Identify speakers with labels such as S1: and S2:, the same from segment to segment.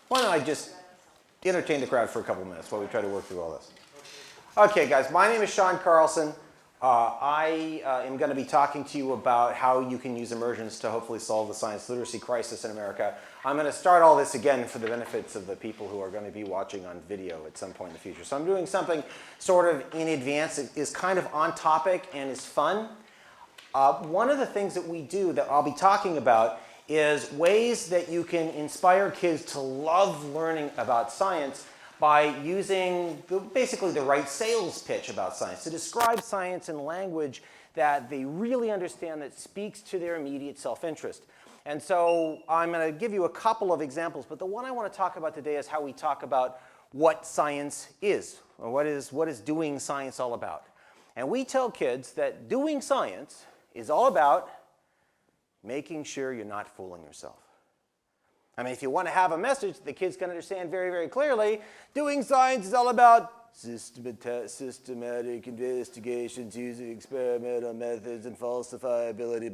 S1: Why don't I just entertain the crowd for a couple minutes while we try to work through all this. Okay, guys, my name is Sean Carlson. I am going to be talking to you about how you can use Emergence to hopefully solve the science literacy crisis in America. I'm going to start all this again for the benefits of the people who are going to be watching on video at some point in the future. So I'm doing something sort of in advance. It is kind of on topic and is fun. One of the things that we do that I'll be talking about is ways that you can inspire kids to love learning about science by using basically the right sales pitch about science, to describe science in language that they really understand, that speaks to their immediate self-interest. And so I'm going to give you a couple of examples, but the one I want to talk about today is how we talk about what science is, or what is doing science all about. And we tell kids that doing science is all about making sure you're not fooling yourself. I mean, if you want to have a message that the kids can understand very, very clearly, doing science is all about systematic investigations using experimental methods and falsifiability,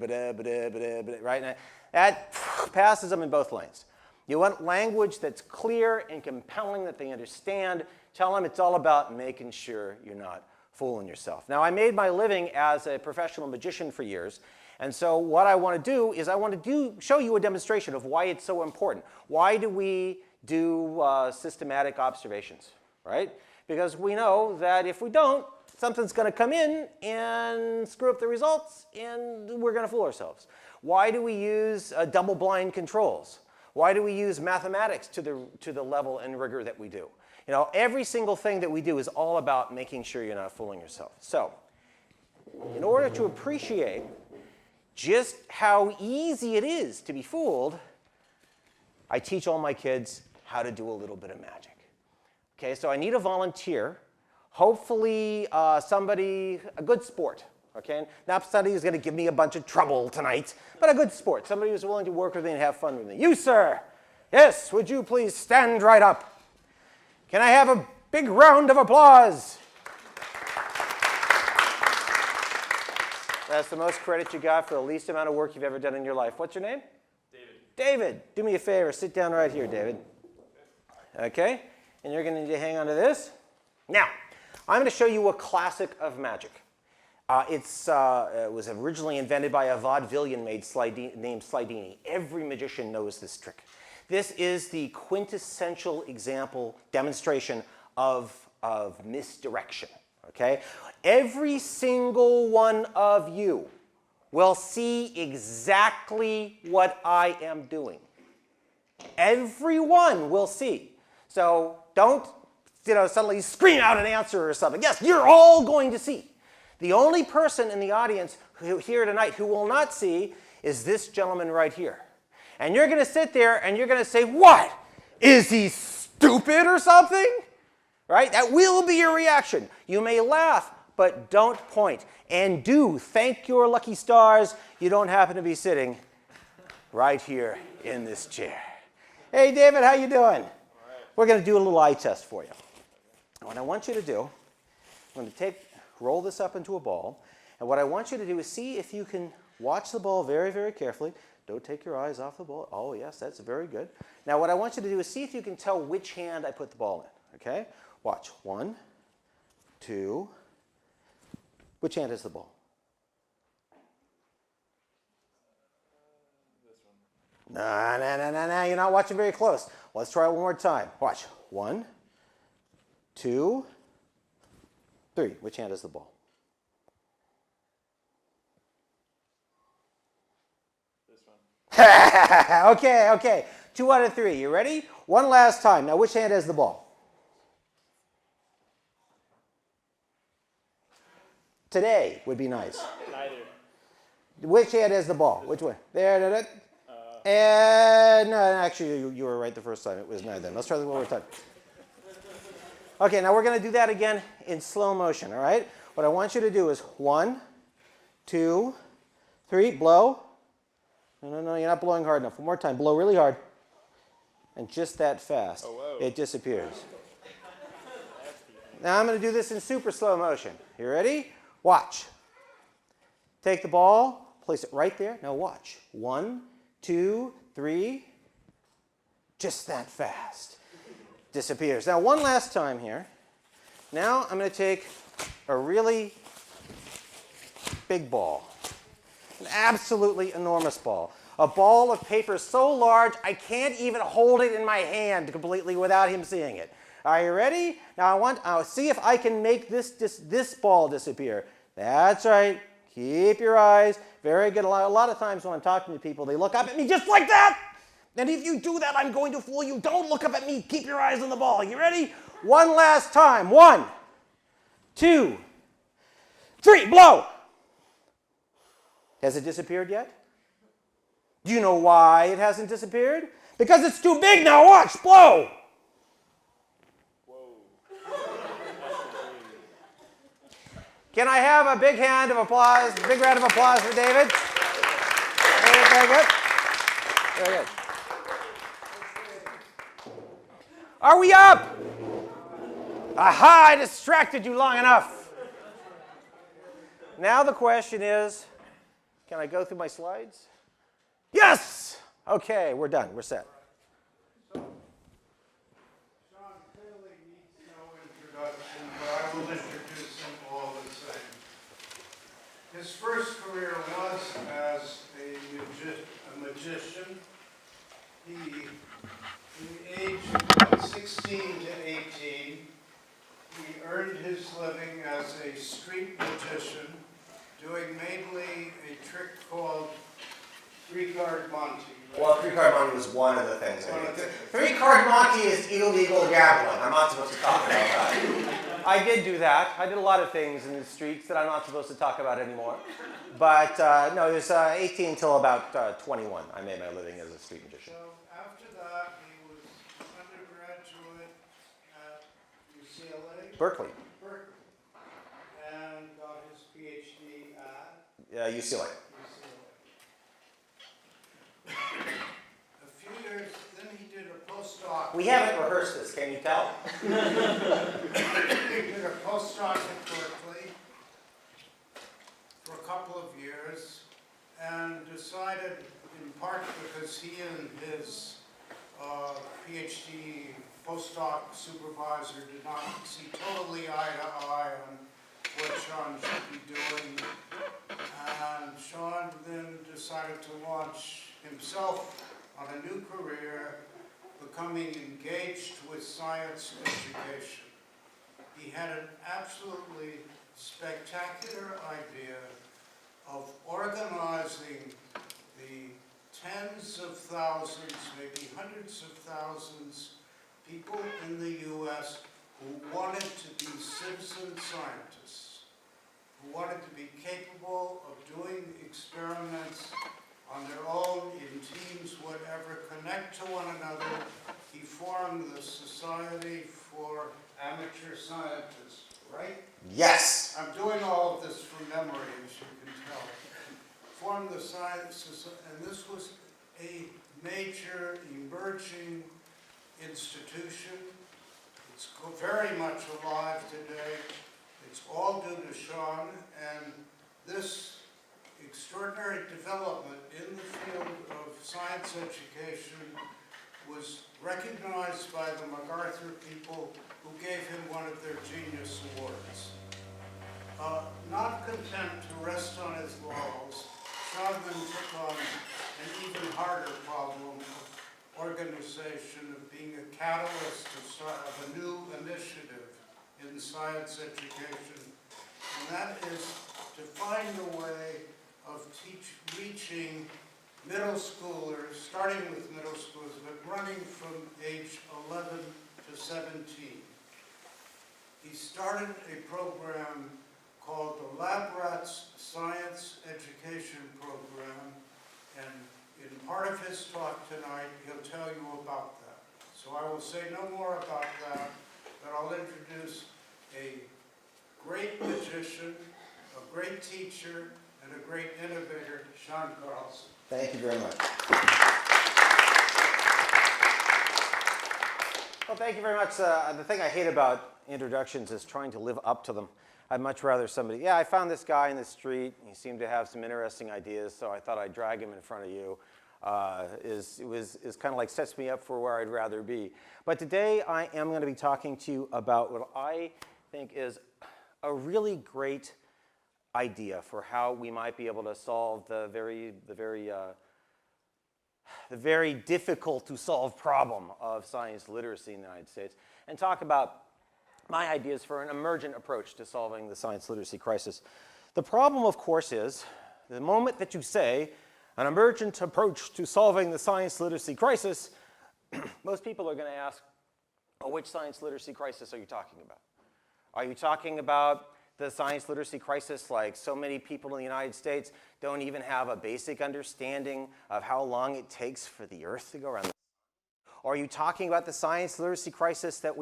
S1: right? Now, that passes them in both lanes. You want language that's clear and compelling that they understand. Tell them it's all about making sure you're not fooling yourself. Now, I made my living as a professional magician for years. And so what I want to do is I want to show you a demonstration of why it's so important. Why do we do systematic observations, right? Because we know that if we don't, something's going to come in and screw up the results, and we're going to fool ourselves. Why do we use double-blind controls? Why do we use mathematics to the level and rigor that we do? You know, every single thing that we do is all about making sure you're not fooling yourself. So in order to appreciate just how easy it is to be fooled, I teach all my kids how to do a little bit of magic. Okay, so I need a volunteer, hopefully somebody, a good sport. Okay, not somebody who's going to give me a bunch of trouble tonight, but a good sport, somebody who's willing to work with me and have fun with me. You, sir, yes, would you please stand right up? Can I have a big round of applause? That's the most credit you got for the least amount of work you've ever done in your life. What's your name?
S2: David.
S1: David, do me a favor. Sit down right here, David. Okay? And you're going to need to hang on to this. Now, I'm going to show you a classic of magic. It was originally invented by a vaudevillian named Slidini. Every magician knows this trick. This is the quintessential example, demonstration of misdirection. Okay? Every single one of you will see exactly what I am doing. Everyone will see. So don't, suddenly scream out an answer or something. Yes, you're all going to see. The only person in the audience here tonight who will not see is this gentleman right here. And you're going to sit there and you're going to say, what? Is he stupid or something? Right? That will be your reaction. You may laugh, but don't point. And do thank your lucky stars you don't happen to be sitting right here in this chair. Hey, David, how you doing? All right. We're going to do a little eye test for you. What I want you to do, I'm going to roll this up into a ball. And what I want you to do is see if you can watch the ball very, very carefully. Don't take your eyes off the ball. Oh, yes, that's very good. Now, what I want you to do is see if you can tell which hand I put the ball in. Okay? Watch. 1, 2. Which hand is the ball?
S2: This one.
S1: No. You're not watching very close. Let's try it one more time. Watch. 1, 2, 3. Which hand is the ball?
S2: This one.
S1: Okay. 2 out of 3. You ready? One last time. Now, which hand has the ball? Today would be nice.
S2: Neither.
S1: Which hand has the ball? Which one? There. And no, actually, you were right the first time. It was neither. Let's try this one more time. Okay, now we're going to do that again in slow motion, all right? What I want you to do is 1, 2, 3, blow. No, you're not blowing hard enough. One more time. Blow really hard. And just that fast, it disappears. Now I'm going to do this in super slow motion. You ready? Watch. Take the ball, place it right there. Now watch. 1, 2, 3. just that fast. Disappears. Now, one last time here. Now, I'm going to take a really big ball, an absolutely enormous ball. A ball of paper so large I can't even hold it in my hand completely without him seeing it. Are you ready? Now I'll see if I can make this ball disappear. That's right. Keep your eyes. Very good. A lot of times when I'm talking to people, they look up at me just like that. And if you do that, I'm going to fool you. Don't look up at me. Keep your eyes on the ball. You ready? One last time. 1, 2, 3. Blow. Has it disappeared yet? Do you know why it hasn't disappeared? Because it's too big now. Watch. Blow. Can I have a big hand of applause, big round of applause for David? Very good. Very good. Are we up? Aha, I distracted you long enough. Now the question is, can I go through my slides? Yes! Okay, we're done. We're set.
S3: Sean clearly needs no introduction, but I will introduce him all the same. His first career was as a magician. He, in the age of 16 to 18, he earned his living as a street magician, doing mainly a trick called three-card Monte.
S1: Well, three-card Monte was one of the things I did. Three-card Monte is illegal gambling. I'm not supposed to talk about that. I did do that. I did a lot of things in the streets that I'm not supposed to talk about anymore. But no, it was 18 until about 21. I made my living as a street magician.
S3: So after that, he was undergraduate at UCLA.
S1: Berkeley.
S3: And got his PhD at
S1: UCLA.
S3: A few years, then he did a postdoc.
S1: We haven't rehearsed this, can you tell?
S3: He did a postdoc at Berkeley for a couple of years and decided, in part because he and his PhD postdoc supervisor did not see totally eye to eye on what Sean should be doing. And Sean then decided to launch himself on a new career, becoming engaged with science education. He had an absolutely spectacular idea of organizing the tens of thousands, maybe hundreds of thousands, people in the U.S. who wanted to be citizen scientists, who wanted to be capable of doing experiments on their own, in teams, whatever, connect to one another. He formed the Society for Amateur Scientists, right?
S1: Yes.
S3: I'm doing all of this from memory, as you can tell. Formed the science, and this was a major emerging institution. It's very much alive today. It's all due to Sean, and this extraordinary development in the field of science education was recognized by the MacArthur people, who gave him one of their Genius Awards. Not content to rest on his laurels, Sean then took on an even harder problem of organization, of being a catalyst of a new initiative in science education. And that is to find a way of reaching middle schoolers, starting with middle schoolers, but running from age 11 to 17. He started a program called the Lab Rats Science Education Program, and in part of his talk tonight, he'll tell you about that. So I will say no more about that, but I'll introduce a great magician, a great teacher, and a great innovator, Sean Carlson.
S1: Thank you very much. Well, thank you very much. The thing I hate about introductions is trying to live up to them. I'd much rather somebody, yeah, I found this guy in the street. He seemed to have some interesting ideas, so I thought I'd drag him in front of you. is kind of like sets me up for where I'd rather be. But today I am going to be talking to you about what I think is a really great idea for how we might be able to solve the very difficult to solve problem of science literacy in the United States, and talk about my ideas for an emergent approach to solving the science literacy crisis. The problem, of course, is the moment that you say an emergent approach to solving the science literacy crisis, most people are going to ask, well, which science literacy crisis are you talking about? Are you talking about the science literacy crisis like so many people in the United States don't even have a basic understanding of how long it takes for the Earth to go around? Or are you talking about the science literacy crisis that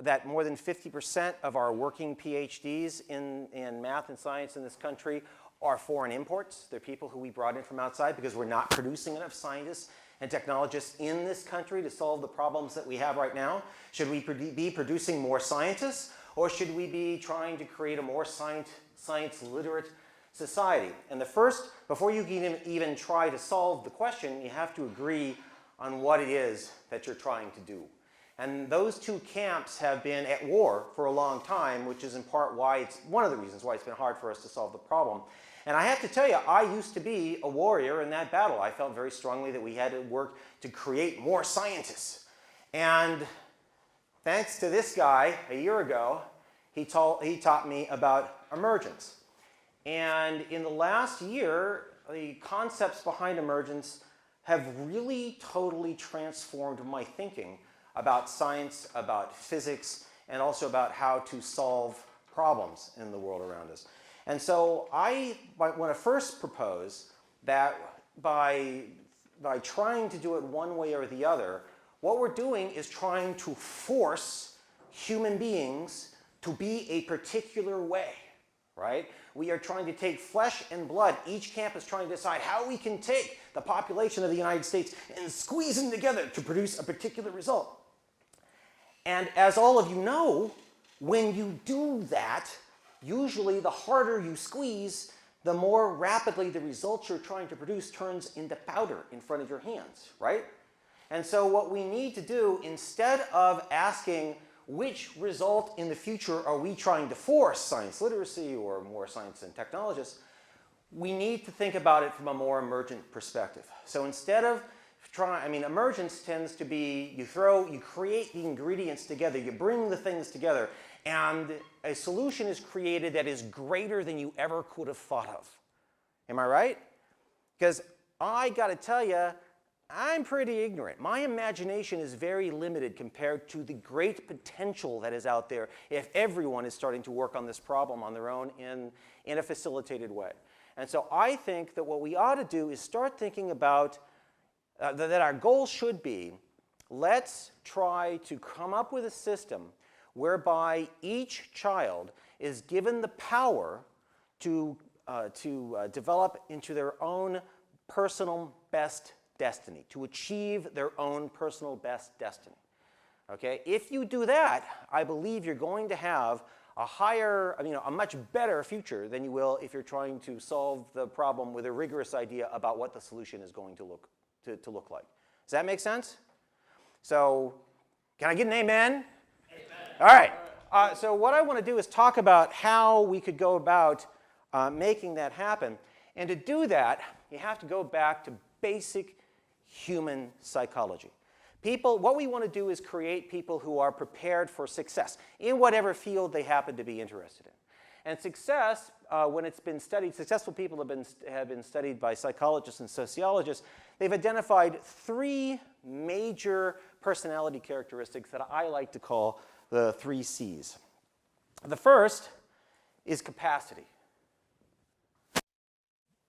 S1: that more than 50% of our working PhDs in math and science in this country are foreign imports? They're people who we brought in from outside because we're not producing enough scientists and technologists in this country to solve the problems that we have right now? Should we be producing more scientists, or should we be trying to create a more science literate society? And before you can even try to solve the question, you have to agree on what it is that you're trying to do. And those two camps have been at war for a long time, which is in part one of the reasons why it's been hard for us to solve the problem. And I have to tell you, I used to be a warrior in that battle. I felt very strongly that we had to work to create more scientists. And thanks to this guy a year ago, he taught me about emergence. And in the last year, the concepts behind emergence have really totally transformed my thinking about science, about physics, and also about how to solve problems in the world around us. And so I want to first propose that by trying to do it one way or the other, what we're doing is trying to force human beings to be a particular way, right? We are trying to take flesh and blood. Each camp is trying to decide how we can take the population of the United States and squeeze them together to produce a particular result. And as all of you know, when you do that, usually the harder you squeeze, the more rapidly the result you're trying to produce turns into powder in front of your hands, right? And so what we need to do, instead of asking which result in the future are we trying to force, science literacy or more science and technologists, we need to think about it from a more emergent perspective. So instead of emergence tends to be you create the ingredients together, you bring the things together, and a solution is created that is greater than you ever could have thought of. Am I right? Because I got to tell you, I'm pretty ignorant. My imagination is very limited compared to the great potential that is out there if everyone is starting to work on this problem on their own in a facilitated way. And so I think that what we ought to do is start thinking about that our goal should be, let's try to come up with a system whereby each child is given the power to develop into their own personal best destiny, to achieve their own personal best destiny. Okay? If you do that, I believe you're going to have a much better future than you will if you're trying to solve the problem with a rigorous idea about what the solution is going to look like. Does that make sense? So, can I get an amen? Amen. All right. So what I want to do is talk about how we could go about making that happen. And to do that, you have to go back to basic human psychology. What we want to do is create people who are prepared for success in whatever field they happen to be interested in. And success, when it's been studied, successful people have been studied by psychologists and sociologists. They've identified three major personality characteristics that I like to call the 3 C's. The first is capacity.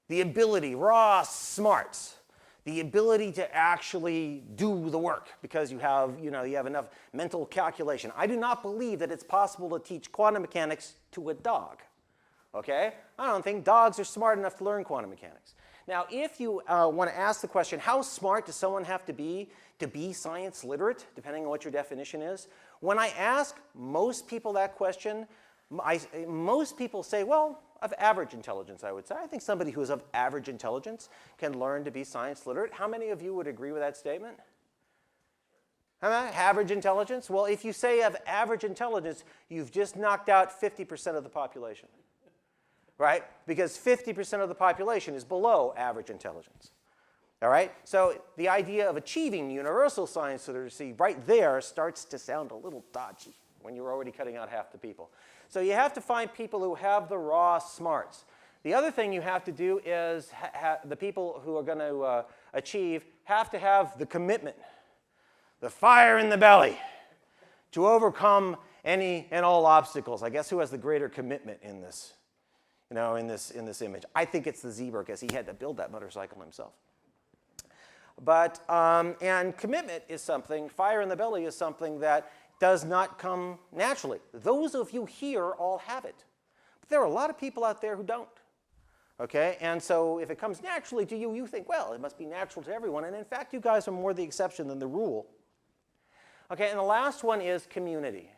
S1: The ability, raw smarts. The ability to actually do the work because you have enough mental calculation. I do not believe that it's possible to teach quantum mechanics to a dog. Okay? I don't think dogs are smart enough to learn quantum mechanics. Now, if you want to ask the question, how smart does someone have to be science literate, depending on what your definition is? When I ask most people that question, most people say, well, of average intelligence, I would say. I think somebody who is of average intelligence can learn to be science literate. How many of you would agree with that statement? Average intelligence? Well, if you say of average intelligence, you've just knocked out 50% of the population, right? Because 50% of the population is below average intelligence. All right? So the idea of achieving universal science literacy right there starts to sound a little dodgy when you're already cutting out half the people. So you have to find people who have the raw smarts. The other thing you have to do is the people who are going to achieve have to have the commitment, the fire in the belly to overcome any and all obstacles. I guess who has the greater commitment in this, in this image? I think it's the zebra because he had to build that motorcycle himself. But, and commitment is something, fire in the belly is something that does not come naturally. Those of you here all have it. But there are a lot of people out there who don't. Okay? And so if it comes naturally to you, you think, well, it must be natural to everyone. And in fact, you guys are more the exception than the rule. Okay, and the last one is community.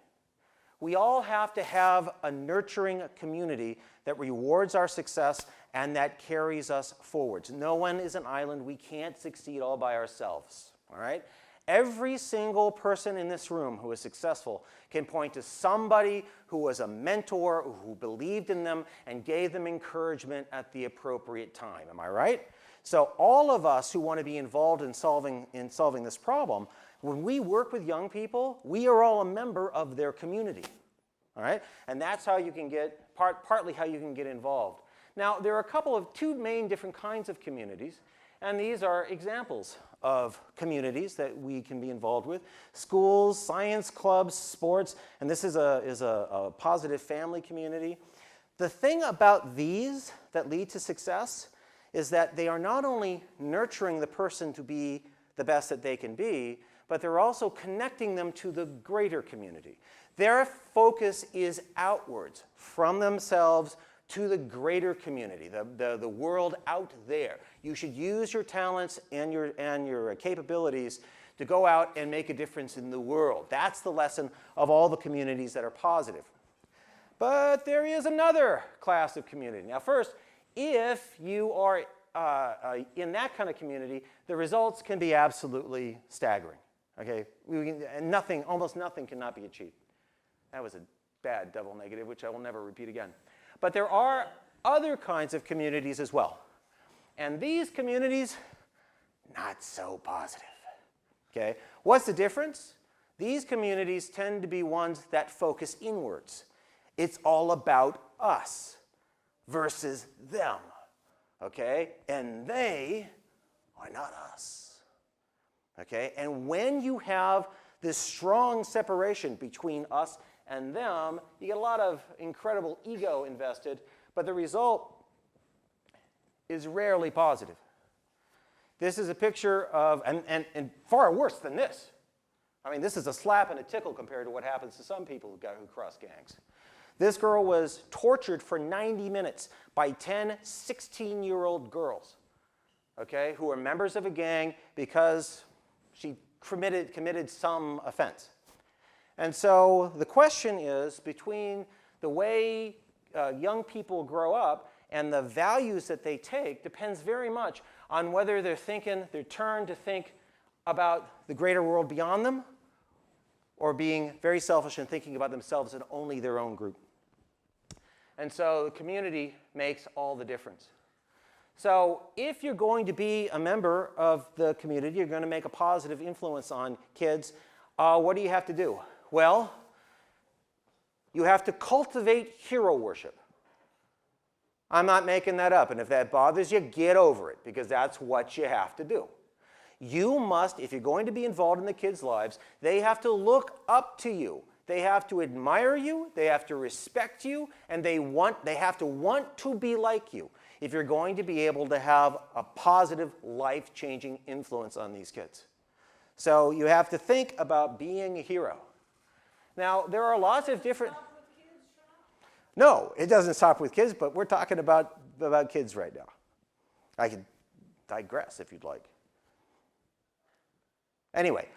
S1: We all have to have a nurturing community that rewards our success and that carries us forwards. No one is an island. We can't succeed all by ourselves. All right? Every single person in this room who is successful can point to somebody who was a mentor, who believed in them, and gave them encouragement at the appropriate time. Am I right? So all of us who want to be involved in solving this problem, when we work with young people, we are all a member of their community. All right? And that's how you can get, partly how you can get involved. Now, there are two main different kinds of communities, and these are examples of communities that we can be involved with. Schools, science clubs, sports, and this is a positive family community. The thing about these that lead to success is that they are not only nurturing the person to be the best that they can be, but they're also connecting them to the greater community. Their focus is outwards, from themselves to the greater community, the world out there. You should use your talents and your capabilities to go out and make a difference in the world. That's the lesson of all the communities that are positive. But there is another class of community. Now first, if you are in that kind of community, the results can be absolutely staggering. Okay, almost nothing cannot be achieved. That was a bad double negative, which I will never repeat again. But there are other kinds of communities as well. And these communities, not so positive. Okay, what's the difference? These communities tend to be ones that focus inwards. It's all about us versus them. Okay, and they are not us. Okay, and when you have this strong separation between us and them, you get a lot of incredible ego invested, but the result is rarely positive. This is a picture of, and far worse than this. I mean, this is a slap and a tickle compared to what happens to some people who cross gangs. This girl was tortured for 90 minutes by 10 16-year-old girls, okay, who were members of a gang because she committed some offense. And so the question is, between the way young people grow up and the values that they take depends very much on whether they're turned to think about the greater world beyond them, or being very selfish and thinking about themselves and only their own group. And so the community makes all the difference. So if you're going to be a member of the community, you're going to make a positive influence on kids, what do you have to do? Well, you have to cultivate hero worship. I'm not making that up, and if that bothers you, get over it, because that's what you have to do. You must, if you're going to be involved in the kids' lives, they have to look up to you. They have to admire you, they have to respect you, and they have to want to be like you if you're going to be able to have a positive, life-changing influence on these kids. So you have to think about being a hero. Now, there are lots of different... No, it doesn't stop with kids, but we're talking about kids right now. I could digress if you'd like. Anyway,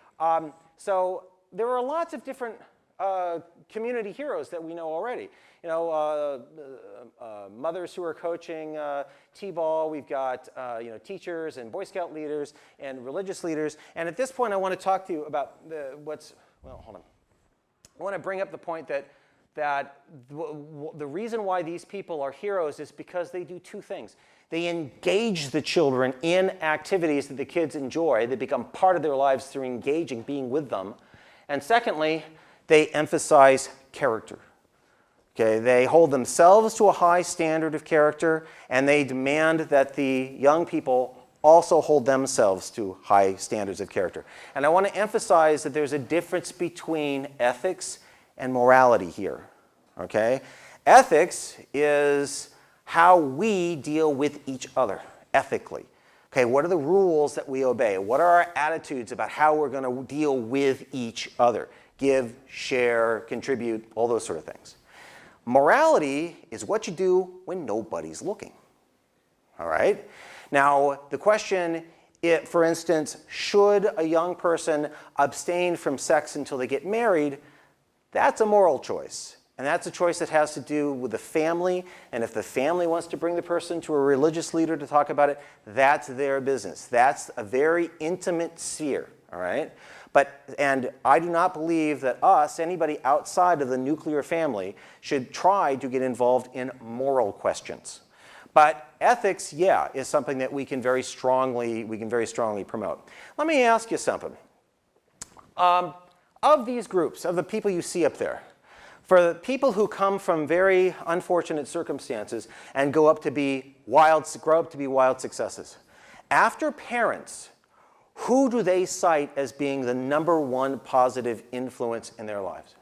S1: so there are lots of different community heroes that we know already. You know, mothers who are coaching T-ball. We've got teachers and Boy Scout leaders and religious leaders. And at this point, I want to talk to you about hold on. I want to bring up the point that the reason why these people are heroes is because they do two things. They engage the children in activities that the kids enjoy. They become part of their lives through engaging, being with them. And secondly, they emphasize character. Okay, they hold themselves to a high standard of character, and they demand that the young people also hold themselves to high standards of character. And I want to emphasize that there's a difference between ethics and morality here. Okay? Ethics is how we deal with each other ethically. Okay, what are the rules that we obey? What are our attitudes about how we're going to deal with each other? Give, share, contribute, all those sort of things. Morality is what you do when nobody's looking. All right? Now, the question, for instance, should a young person abstain from sex until they get married? That's a moral choice. And that's a choice that has to do with the family. And if the family wants to bring the person to a religious leader to talk about it, that's their business. That's a very intimate sphere. All right? And I do not believe that anybody outside of the nuclear family, should try to get involved in moral questions. But ethics, yeah, is something that we can very strongly promote. Let me ask you something. Of these groups, of the people you see up there, for the people who come from very unfortunate circumstances and grow up to be wild successes, after parents, who do they cite as being the #1 positive influence in their lives?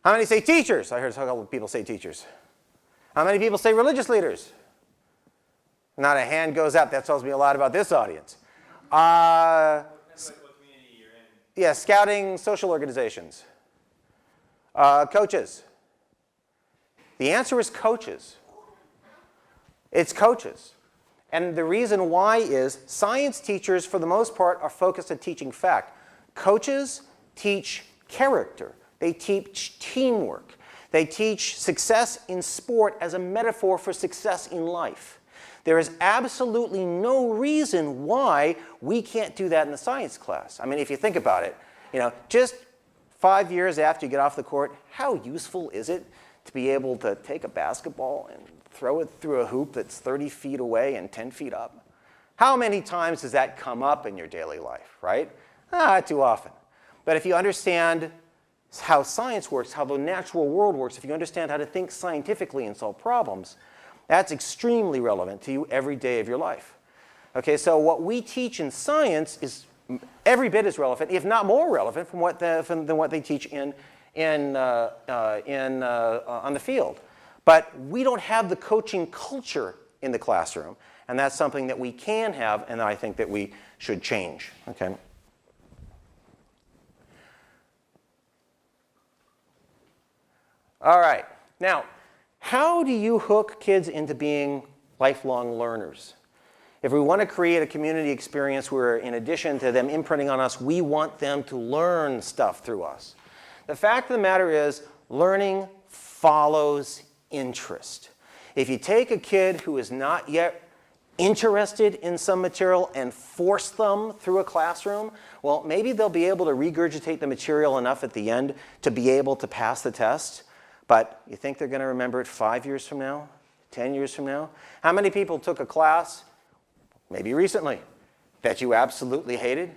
S1: How many say teachers? I heard a couple of people say teachers. How many people say religious leaders? Not a hand goes up. That tells me a lot about this audience.
S4: What community you're in.
S1: Yeah, scouting, social organizations. Coaches. The answer is coaches. It's coaches. And the reason why is science teachers, for the most part, are focused on teaching fact. Coaches teach character. They teach teamwork. They teach success in sport as a metaphor for success in life. There is absolutely no reason why we can't do that in the science class. I mean, if you think about it, just 5 years after you get off the court, how useful is it to be able to take a basketball and throw it through a hoop that's 30 feet away and 10 feet up? How many times does that come up in your daily life, right? Not too often. But if you understand how science works, how the natural world works, if you understand how to think scientifically and solve problems, that's extremely relevant to you every day of your life. Okay, so what we teach in science is every bit as relevant, if not more relevant, than what they teach on the field. But we don't have the coaching culture in the classroom, and that's something that we can have, and I think that we should change. Okay. All right. Now, how do you hook kids into being lifelong learners? If we want to create a community experience where, in addition to them imprinting on us, we want them to learn stuff through us. The fact of the matter is, learning follows interest. If you take a kid who is not yet interested in some material and force them through a classroom, well, maybe they'll be able to regurgitate the material enough at the end to be able to pass the test. But you think they're going to remember it 5 years from now, 10 years from now? How many people took a class, maybe recently, that you absolutely hated?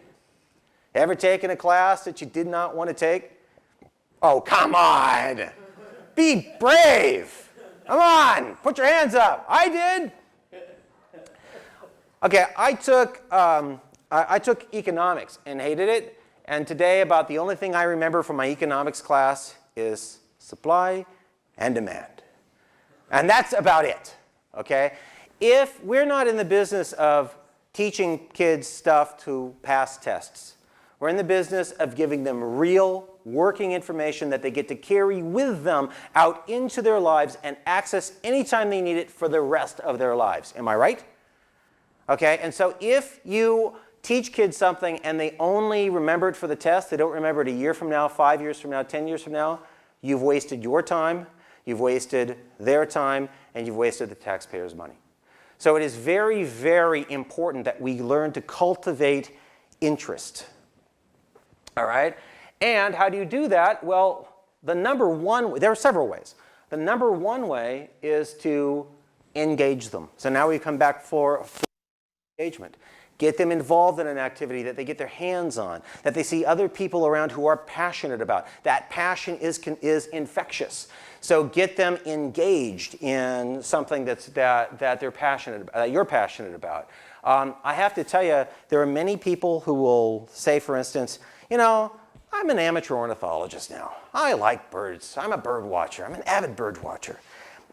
S1: Ever taken a class that you did not want to take? Oh, come on! Be brave! Come on! Put your hands up! I did! Okay, I took economics and hated it. And today, about the only thing I remember from my economics class is supply and demand. And that's about it, okay? If we're not in the business of teaching kids stuff to pass tests, we're in the business of giving them real working information that they get to carry with them out into their lives and access anytime they need it for the rest of their lives. Am I right? Okay, and so if you teach kids something and they only remember it for the test, they don't remember it a year from now, 5 years from now, 10 years from now, you've wasted your time, you've wasted their time, and you've wasted the taxpayers' money. So it is very, very important that we learn to cultivate interest. All right? And how do you do that? Well, there are several ways. The number one way is to engage them. So now we come back for engagement. Get them involved in an activity that they get their hands on, that they see other people around who are passionate about. That passion is infectious. So get them engaged in something that they're passionate about, that you're passionate about. I have to tell you, there are many people who will say, for instance, you know, I'm an amateur ornithologist now. I like birds. I'm a bird watcher. I'm an avid bird watcher.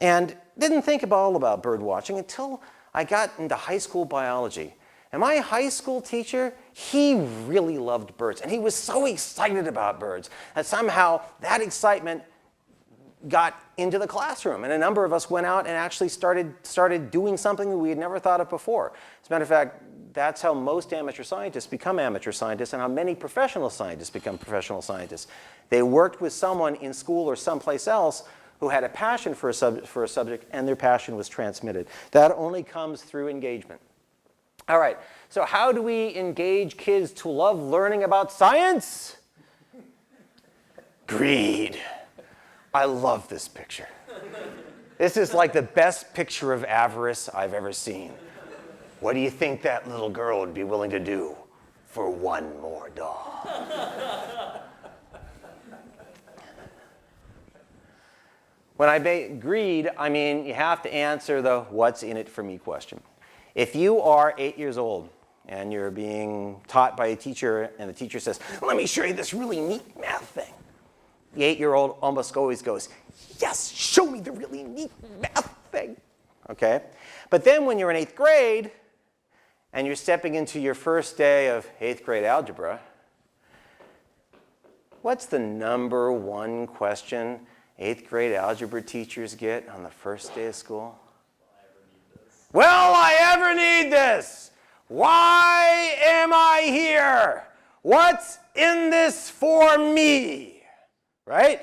S1: And didn't think all about bird watching until I got into high school biology. And my high school teacher, he really loved birds. And he was so excited about birds that somehow that excitement got into the classroom. And a number of us went out and actually started doing something that we had never thought of before. As a matter of fact, that's how most amateur scientists become amateur scientists and how many professional scientists become professional scientists. They worked with someone in school or someplace else who had a passion for a subject, and their passion was transmitted. That only comes through engagement. All right, so how do we engage kids to love learning about science? Greed. I love this picture. This is like the best picture of avarice I've ever seen. What do you think that little girl would be willing to do for one more doll? When I say greed, I mean you have to answer the what's in it for me question. If you are 8 years old and you're being taught by a teacher and the teacher says, let me show you this really neat math thing. The 8-year-old almost always goes, yes, show me the really neat math thing. Okay? But then when you're in 8th grade and you're stepping into your first day of 8th grade algebra, what's the number one question 8th grade algebra teachers get on the first day of school? Will I ever need this? Why am I here? What's in this for me? Right?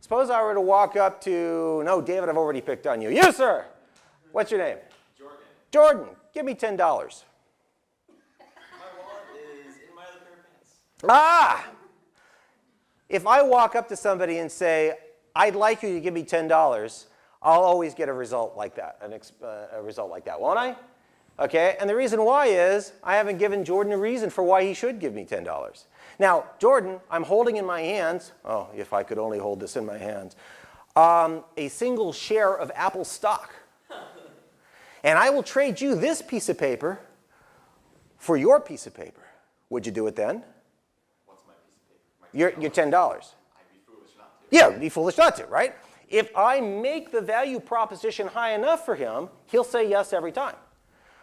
S1: Suppose I were to walk up to, no, David, I've already picked on you. You, sir. What's your name?
S4: Jordan.
S1: Jordan, give me $10.
S4: My wallet is in my other pair of pants.
S1: Ah! If I walk up to somebody and say, I'd like you to give me $10, I'll always get a result like that, a result like that, won't I? Okay, and the reason why is I haven't given Jordan a reason for why he should give me $10. Now, Jordan, I'm holding in my hands, oh, if I could only hold this in my hands, a single share of Apple stock. And I will trade you this piece of paper for your piece of paper. Would you do it then?
S4: What's my piece of paper?
S1: Your $10.
S4: I'd be foolish not to.
S1: Yeah, it'd be foolish not to, right? If I make the value proposition high enough for him, he'll say yes every time.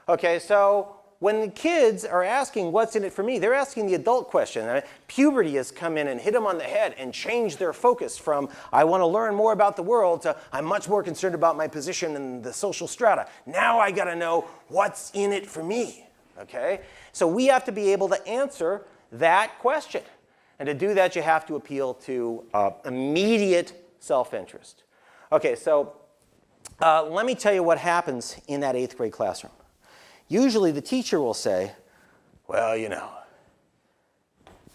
S1: Okay, so when the kids are asking what's in it for me, they're asking the adult question. Puberty has come in and hit them on the head and changed their focus from I want to learn more about the world to I'm much more concerned about my position in the social strata. Now I got to know what's in it for me. Okay? So we have to be able to answer that question. And to do that, you have to appeal to immediate self-interest. Okay, so let me tell you what happens in that 8th grade classroom. Usually the teacher will say, well, you know,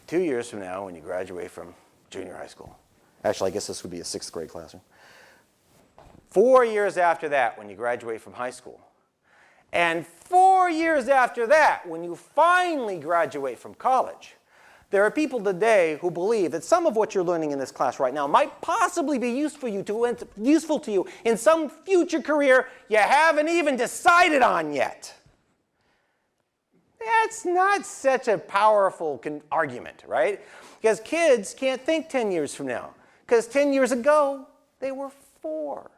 S1: 2 years from now when you graduate from junior high school, actually I guess this would be a 6th grade classroom, 4 years after that when you graduate from high school, and 4 years after that when you finally graduate from college, there are people today who believe that some of what you're learning in this class right now might possibly be useful to you in some future career you haven't even decided on yet. That's not such a powerful argument, right? Because kids can't think 10 years from now. Because 10 years ago, they were 4.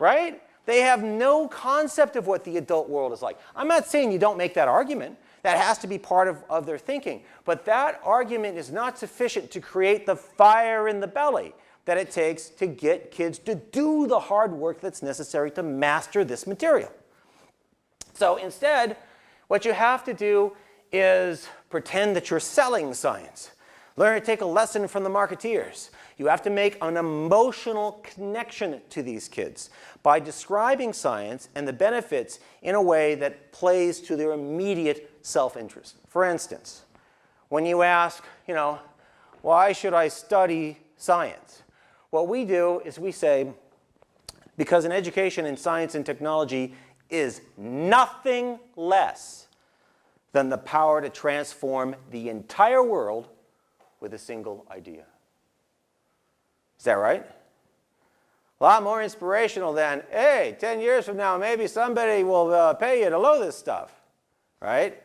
S1: Right? They have no concept of what the adult world is like. I'm not saying you don't make that argument. That has to be part of their thinking. But that argument is not sufficient to create the fire in the belly that it takes to get kids to do the hard work that's necessary to master this material. So instead, What you have to do is pretend that you're selling science. Learn to take a lesson from the marketeers. You have to make an emotional connection to these kids by describing science and the benefits in a way that plays to their immediate self-interest. For instance, when you ask, why should I study science? What we do is we say, because an education in science and technology is nothing less than the power to transform the entire world with a single idea. Is that right? A lot more inspirational than, hey, 10 years from now, maybe somebody will pay you to know this stuff, right?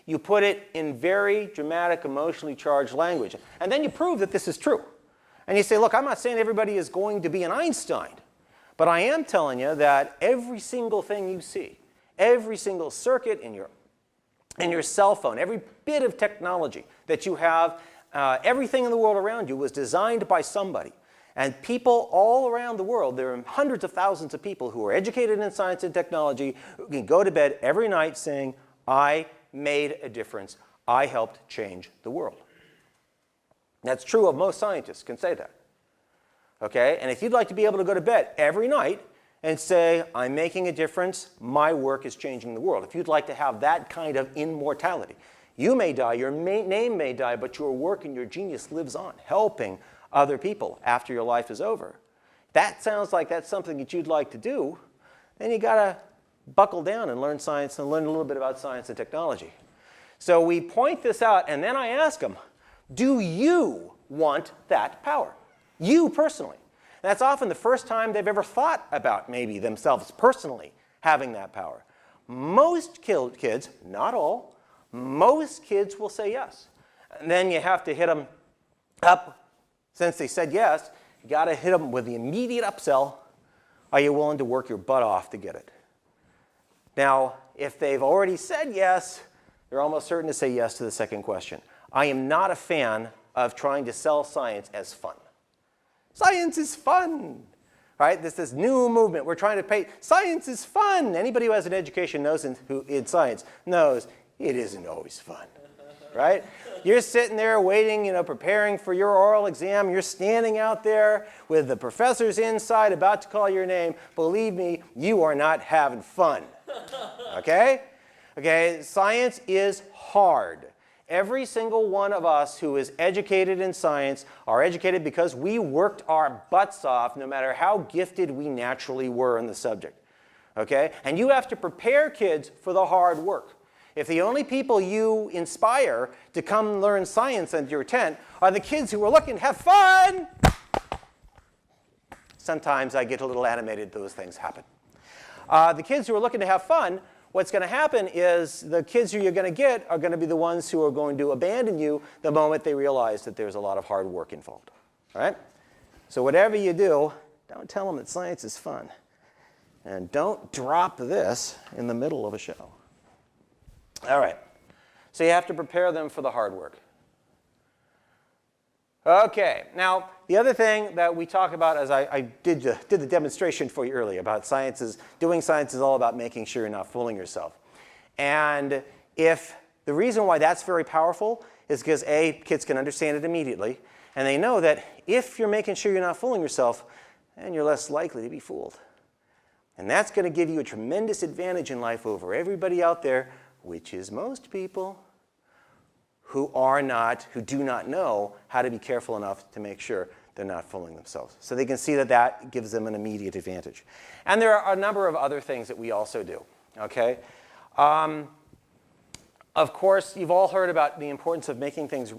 S1: You put it in very dramatic, emotionally charged language. And then you prove that this is true. And you say, look, I'm not saying everybody is going to be an Einstein, but I am telling you that every single thing you see, every single circuit in your cell phone, every bit of technology that you have, everything in the world around you was designed by somebody. And people all around the world, there are hundreds of thousands of people who are educated in science and technology who can go to bed every night saying, I made a difference. I helped change the world. That's true of most scientists can say that. Okay? And if you'd like to be able to go to bed every night and say, I'm making a difference, my work is changing the world. If you'd like to have that kind of immortality, you may die, your name may die, but your work and your genius lives on, helping other people after your life is over. That sounds like that's something that you'd like to do. Then you got to buckle down and learn science and learn a little bit about science and technology. So we point this out, and then I ask them, do you want that power? You personally. That's often the first time they've ever thought about maybe themselves personally having that power. Most kids, not all, most kids will say yes. And then you have to hit them up. Since they said yes, you got to hit them with the immediate upsell. Are you willing to work your butt off to get it? Now, if they've already said yes, they're almost certain to say yes to the second question. I am not a fan of trying to sell science as fun. Science is fun, right? This new movement. We're trying to pay. Science is fun. Anybody who has an education knows in science knows it isn't always fun, right? You're sitting there waiting, preparing for your oral exam. You're standing out there with the professors inside about to call your name. Believe me, you are not having fun, okay? Okay, science is hard. Every single one of us who is educated in science are educated because we worked our butts off no matter how gifted we naturally were in the subject, okay? And you have to prepare kids for the hard work. If the only people you inspire to come learn science at your tent are the kids who are looking to have fun, sometimes I get a little animated, those things happen. The kids who are looking to have fun, what's going to happen is the kids who you're going to get are going to be the ones who are going to abandon you the moment they realize that there's a lot of hard work involved. All right? So whatever you do, don't tell them that science is fun. And don't drop this in the middle of a show. All right. So you have to prepare them for the hard work. Okay. Now, the other thing that we talk about, as I did the demonstration for you earlier about doing science is all about making sure you're not fooling yourself. And if the reason why that's very powerful is because A, kids can understand it immediately, and they know that if you're making sure you're not fooling yourself, then you're less likely to be fooled. And that's going to give you a tremendous advantage in life over everybody out there, which is most people who do not know how to be careful enough to make sure they're not fooling themselves. So they can see that that gives them an immediate advantage. And there are a number of other things that we also do, okay? Of course, you've all heard about the importance of making things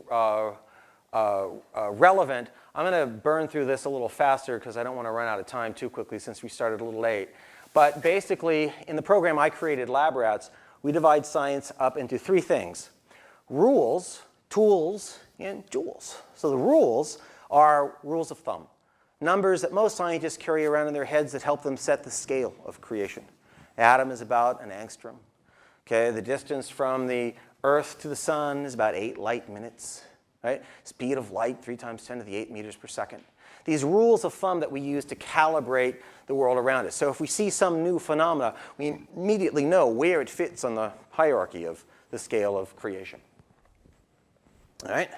S1: relevant. I'm going to burn through this a little faster because I don't want to run out of time too quickly since we started a little late. But basically, in the program I created, Lab Rats, we divide science up into three things: rules, tools, and jewels. So the rules are rules of thumb, numbers that most scientists carry around in their heads that help them set the scale of creation. Atom is about an angstrom. Okay, the distance from the Earth to the sun is about 8 light minutes. Right? Speed of light, 3 times 10 to the 8 meters per second. These rules of thumb that we use to calibrate the world around us. So if we see some new phenomena, we immediately know where it fits on the hierarchy of the scale of creation. All right?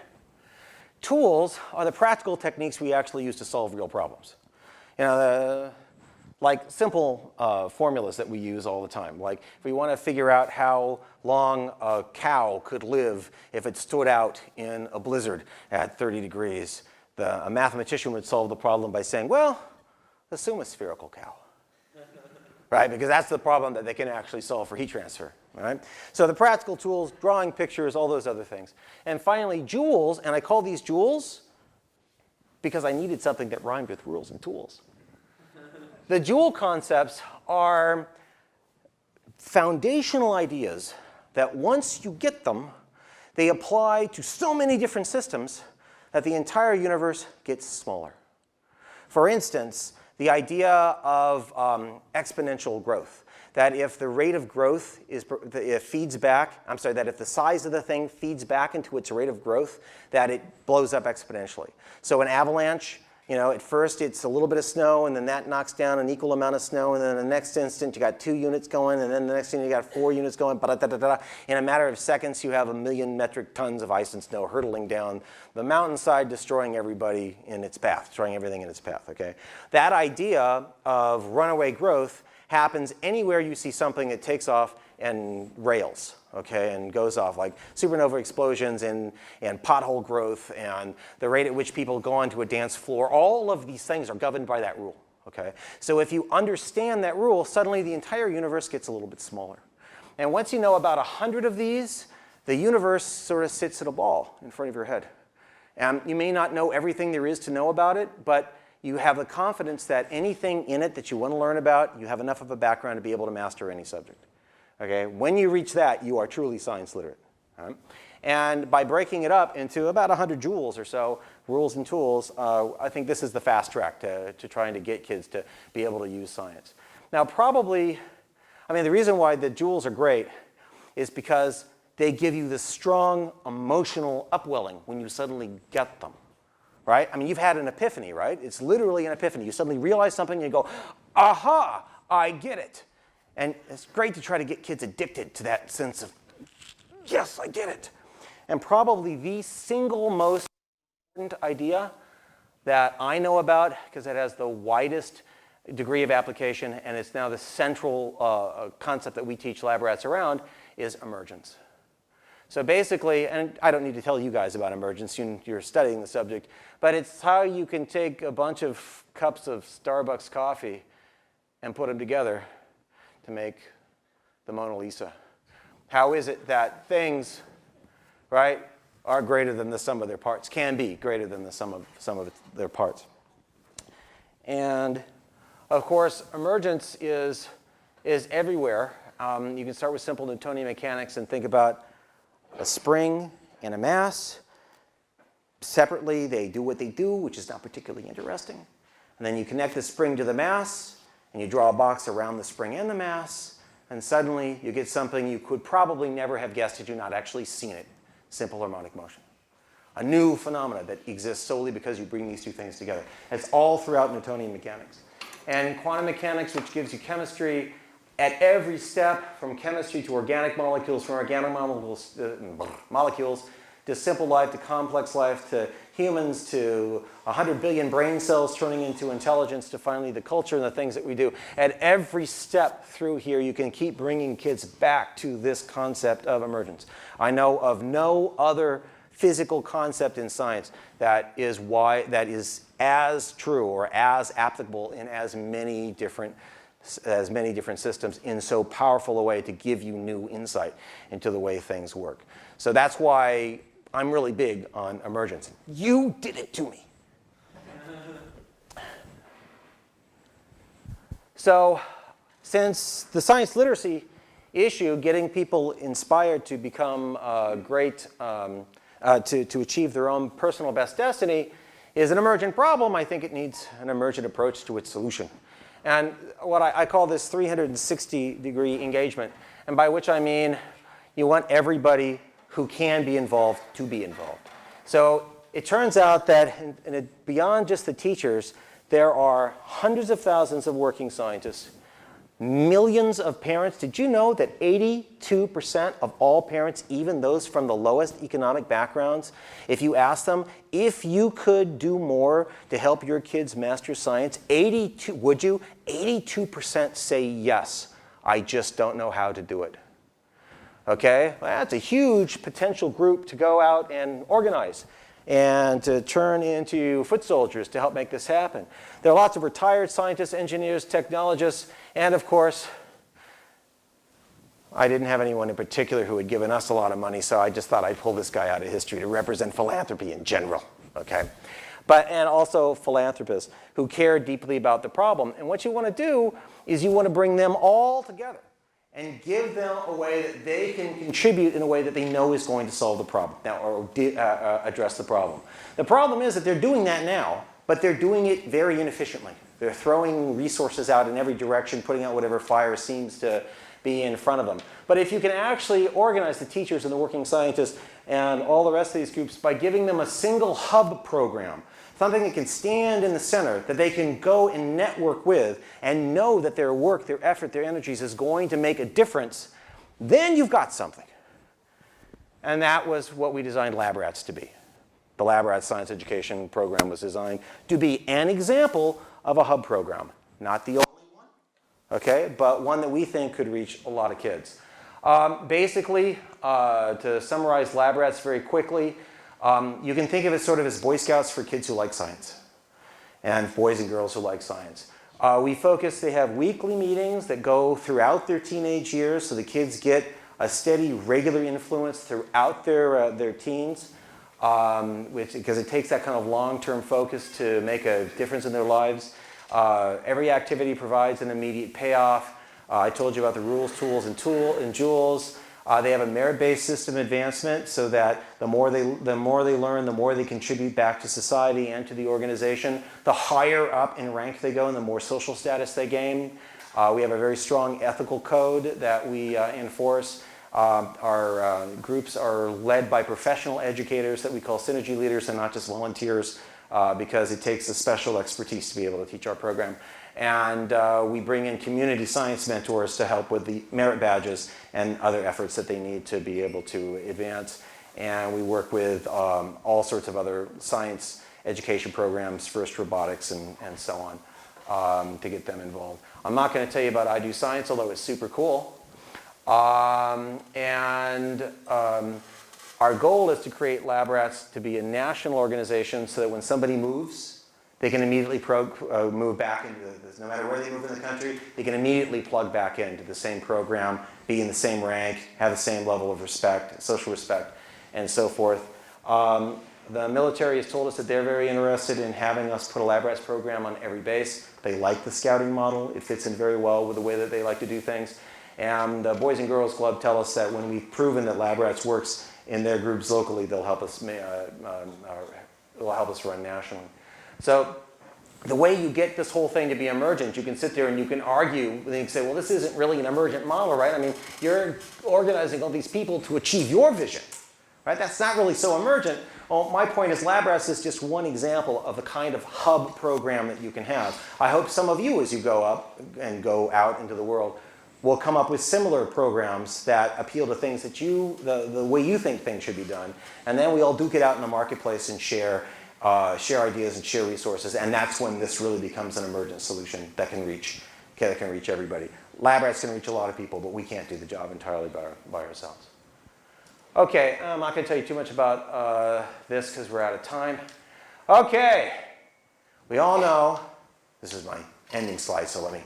S1: Tools are the practical techniques we actually use to solve real problems. You know, like simple formulas that we use all the time. Like if we want to figure out how long a cow could live if it stood out in a blizzard at 30 degrees, a mathematician would solve the problem by saying, well, assume a spherical cow. Right? Because that's the problem that they can actually solve for heat transfer. Right? So the practical tools, drawing pictures, all those other things. And finally, joules, and I call these joules because I needed something that rhymed with rules and tools. The joule concepts are foundational ideas that once you get them, they apply to so many different systems that the entire universe gets smaller. For instance, the idea of exponential growth, that if the rate of growth feeds back, that if the size of the thing feeds back into its rate of growth, that it blows up exponentially. So an avalanche, you know, at first it's a little bit of snow, and then that knocks down an equal amount of snow, and then the next instant you got 2 units going, and then the next thing you got 4 units going, in a matter of seconds you have 1 million metric tons of ice and snow hurtling down the mountainside, destroying everybody in its path, destroying everything in its path, okay? That idea of runaway growth happens anywhere you see something that takes off and rails, okay, and goes off, like supernova explosions and pothole growth and the rate at which people go onto a dance floor. All of these things are governed by that rule, okay? So if you understand that rule, suddenly the entire universe gets a little bit smaller. And once you know about 100 of these, the universe sort of sits at a ball in front of your head. And you may not know everything there is to know about it, but you have the confidence that anything in it that you want to learn about, you have enough of a background to be able to master any subject. Okay? When you reach that, you are truly science literate. Right? And by breaking it up into about 100 joules or so, rules and tools, I think this is the fast track to trying to get kids to be able to use science. Now probably, the reason why the joules are great is because they give you this strong emotional upwelling when you suddenly get them. Right? You've had an epiphany, right? It's literally an epiphany. You suddenly realize something and you go, aha, I get it. And it's great to try to get kids addicted to that sense of, yes, I get it. And probably the single most important idea that I know about, because it has the widest degree of application and it's now the central concept that we teach lab rats around, is emergence. So basically, and I don't need to tell you guys about emergence, you're studying the subject, but it's how you can take a bunch of cups of Starbucks coffee and put them together to make the Mona Lisa. How is it that things, right, are greater than the sum of their parts, can be greater than the sum of their parts? And of course, emergence is everywhere. You can start with simple Newtonian mechanics and think about a spring and a mass. Separately, they do what they do, which is not particularly interesting. And then you connect the spring to the mass, and you draw a box around the spring and the mass, and suddenly you get something you could probably never have guessed had you not actually seen it, simple harmonic motion. A new phenomenon that exists solely because you bring these two things together. It's all throughout Newtonian mechanics. And quantum mechanics, which gives you chemistry at every step, from chemistry to organic molecules, from organic molecules to simple life, to complex life, to humans, to 100 billion brain cells turning into intelligence, to finally the culture and the things that we do. At every step through here, you can keep bringing kids back to this concept of emergence. I know of no other physical concept in science that is as true or as applicable in as many different systems in so powerful a way to give you new insight into the way things work. So that's why I'm really big on emergence. You did it to me. So since the science literacy issue, getting people inspired to become great, to achieve their own personal best destiny is an emergent problem, I think it needs an emergent approach to its solution. And what I call this 360-degree engagement, and by which I mean you want everybody who can be involved to be involved. So it turns out that beyond just the teachers, there are hundreds of thousands of working scientists Millions of parents. Did you know that 82% of all parents, even those from the lowest economic backgrounds, if you ask them, if you could do more to help your kids master science, would you? 82% say yes. I just don't know how to do it. Okay? Well, that's a huge potential group to go out and organize and to turn into foot soldiers to help make this happen. There are lots of retired scientists, engineers, technologists, and of course, I didn't have anyone in particular who had given us a lot of money, so I just thought I'd pull this guy out of history to represent philanthropy in general, okay? And also philanthropists who care deeply about the problem. And what you want to do is you want to bring them all together and give them a way that they can contribute in a way that they know is going to solve the problem or address the problem. The problem is that they're doing that now, but they're doing it very inefficiently. They're throwing resources out in every direction, putting out whatever fire seems to be in front of them. But if you can actually organize the teachers and the working scientists and all the rest of these groups by giving them a single hub program, something that can stand in the center, that they can go and network with and know that their work, their effort, their energies is going to make a difference, then you've got something. And that was what we designed LabRats to be. The LabRats Science Education Program was designed to be an example of a hub program. Not the only one, okay, but one that we think could reach a lot of kids. Basically, to summarize LabRats very quickly, you can think of it sort of as Boy Scouts for kids who like science and boys and girls who like science. They have weekly meetings that go throughout their teenage years, so the kids get a steady, regular influence throughout their teens, because it takes that kind of long-term focus to make a difference in their lives. Every activity provides an immediate payoff. I told you about the rules, tools, and jewels. They have a merit-based system advancement so that the more they learn, the more they contribute back to society and to the organization. The higher up in rank they go and the more social status they gain. We have a very strong ethical code that we enforce. Our groups are led by professional educators that we call synergy leaders and not just volunteers because it takes a special expertise to be able to teach our program. And we bring in community science mentors to help with the merit badges and other efforts that they need to be able to advance. And we work with all sorts of other science education programs, first robotics and so on, to get them involved. I'm not going to tell you about I Do Science, although it's super cool. Our goal is to create LabRats to be a national organization so that when somebody moves, they can immediately move back into this. No matter where they move in the country, they can immediately plug back into the same program, be in the same rank, have the same level of respect, social respect, and so forth. The military has told us that they're very interested in having us put a LabRats program on every base. They like the scouting model. It fits in very well with the way that they like to do things. And the Boys and Girls Club tell us that when we've proven that LabRats works in their groups locally, they'll help us run nationally. So the way you get this whole thing to be emergent, you can sit there and you can argue and you can say, well, this isn't really an emergent model, right? I mean, you're organizing all these people to achieve your vision, right? That's not really so emergent. Well, my point is LabRats is just one example of the kind of hub program that you can have. I hope some of you, as you go up and go out into the world, will come up with similar programs that appeal to things that the way you think things should be done. And then we all duke it out in the marketplace and share ideas and share resources, and that's when this really becomes an emergent solution that can reach everybody. LabRats can reach a lot of people, but we can't do the job entirely by ourselves. Okay, I'm not going to tell you too much about this because we're out of time. Okay, we all know, this is my ending slide, so let me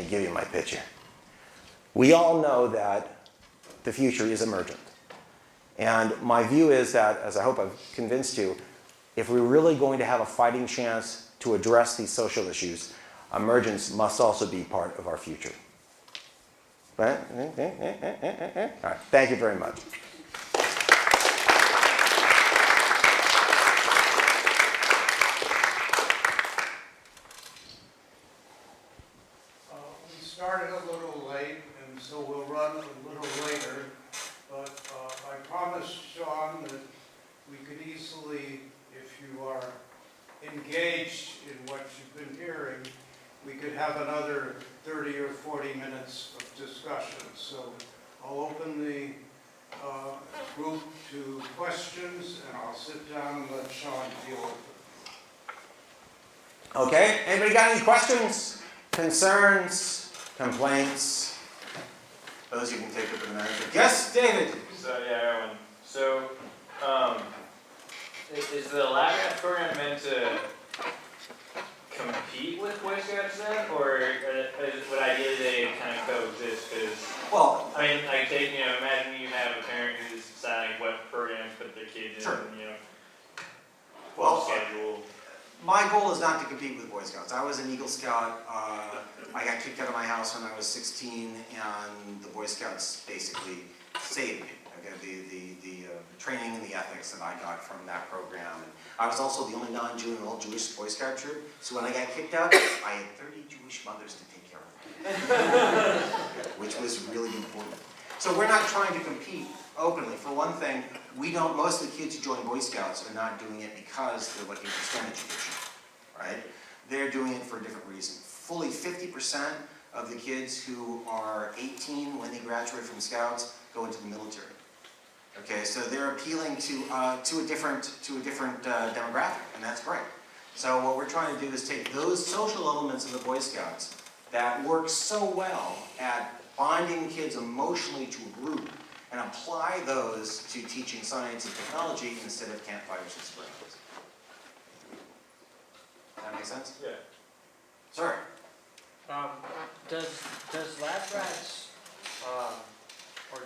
S1: give you my pitch here. We all know that the future is emergent. And my view is that, as I hope I've convinced you, if we're really going to have a fighting chance to address these social issues, emergence must also be part of our future. All right, thank you very much.
S3: We started a little late, and so we'll run a little later, but I promised Sean that we could easily, if you are engaged in what you've been hearing, we could have another 30 or 40 minutes of discussion. So I'll open the group to questions, and I'll sit down and let Sean deal with it.
S1: Okay, anybody got any questions, concerns, complaints? Those you can take up to the manager. Yes, David?
S4: So yeah, I got one. So, is the lab rat program meant to compete with Boy Scouts then, or would ideally they kind of coexist? Because
S1: Well,
S4: I mean, like imagine you have a parent who's deciding what programs to put their kids in,
S1: Sure.
S4: Well,
S1: well,
S4: schedule.
S1: my goal is not to compete with Boy Scouts. I was an Eagle Scout. I got kicked out of my house when I was 16, and the Boy Scouts basically saved me. Okay, the training and the ethics that I got from that program. And I was also the only non-Jew in the whole Jewish Boy Scout troop. So when I got kicked out, I had 30 Jewish mothers to take care of, which was really important. So we're not trying to compete openly. For one thing, most of the kids who join Boy Scouts are not doing it because they're looking for STEM education, right? They're doing it for a different reason. Fully 50% of the kids who are 18 when they graduate from Scouts go into the military. Okay, so they're appealing to a different demographic, and that's great. So what we're trying to do is take those social elements of the Boy Scouts that work so well at binding kids emotionally to a group and apply those to teaching science and technology instead of campfires and sprinkles. Does that make sense?
S4: Yeah.
S1: Sorry.
S5: Does lab rats, or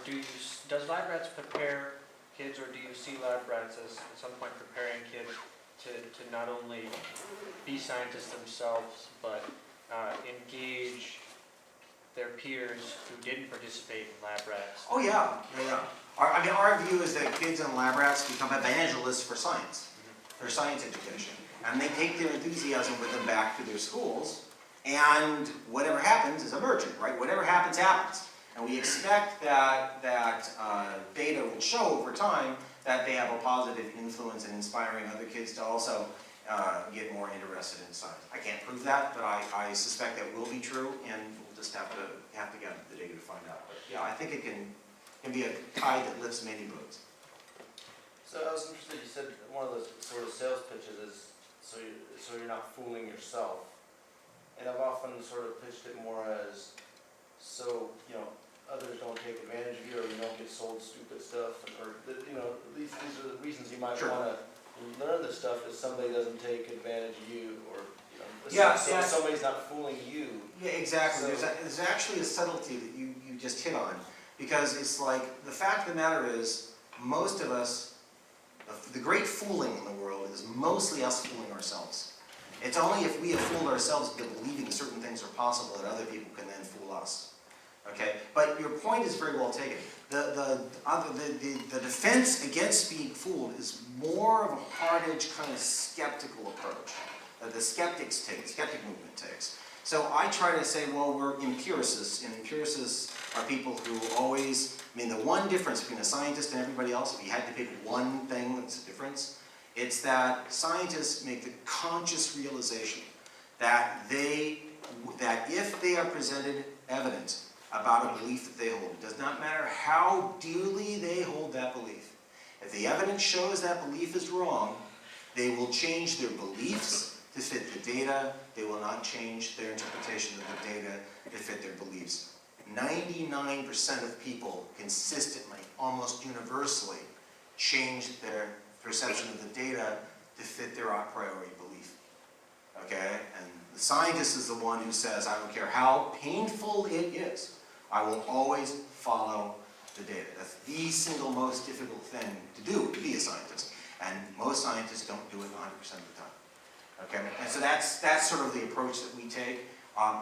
S5: does lab rats prepare kids, or do you see lab rats as at some point preparing kids to not only be scientists themselves, but engage their peers who didn't participate in lab rats?
S1: Oh yeah. Our view is that kids in lab rats become evangelists for science, for science education, and they take their enthusiasm with them back to their schools. And whatever happens is emergent, right? Whatever happens, happens. And we expect that data will show over time that they have a positive influence in inspiring other kids to also get more interested in science. I can't prove that, but I suspect that will be true, and we'll just have to get the data to find out. But yeah, I think it can be a tide that lifts many boats.
S6: So I was interested, you said one of those sort of sales pitches is so you're not fooling yourself. And I've often sort of pitched it more as, so, others don't take advantage of you, or you don't get sold stupid stuff, or, these are the reasons you might
S1: Sure.
S6: want to learn this stuff, is somebody doesn't take advantage of you, or,
S1: Yeah.
S6: somebody's not fooling you.
S1: Yeah, exactly.
S6: So-
S1: There's actually a subtlety that you just hit on, because it's like, the fact of the matter is, most of us, the great fooling in the world is mostly us fooling ourselves. It's only if we have fooled ourselves into believing certain things are possible that other people can then fool us. Okay? But your point is very well taken. The defense against being fooled is more of a hard-edged kind of skeptical approach that the skeptic movement takes. So I try to say, well, we're empiricists, and empiricists are people who always, the one difference between a scientist and everybody else, if you had to pick one thing that's a difference, it's that scientists make the conscious realization that if they are presented evidence about a belief that they hold, it does not matter how dearly they hold that belief. If the evidence shows that belief is wrong, they will change their beliefs to fit the data. They will not change their interpretation of the data to fit their beliefs. 99% of people consistently, almost universally, change their perception of the data to fit their a priori belief. Okay? And the scientist is the one who says, I don't care how painful it is, I will always follow the data. That's the single most difficult thing to do, to be a scientist. And most scientists don't do it 100% of the time. Okay? And so that's sort of the approach that we take.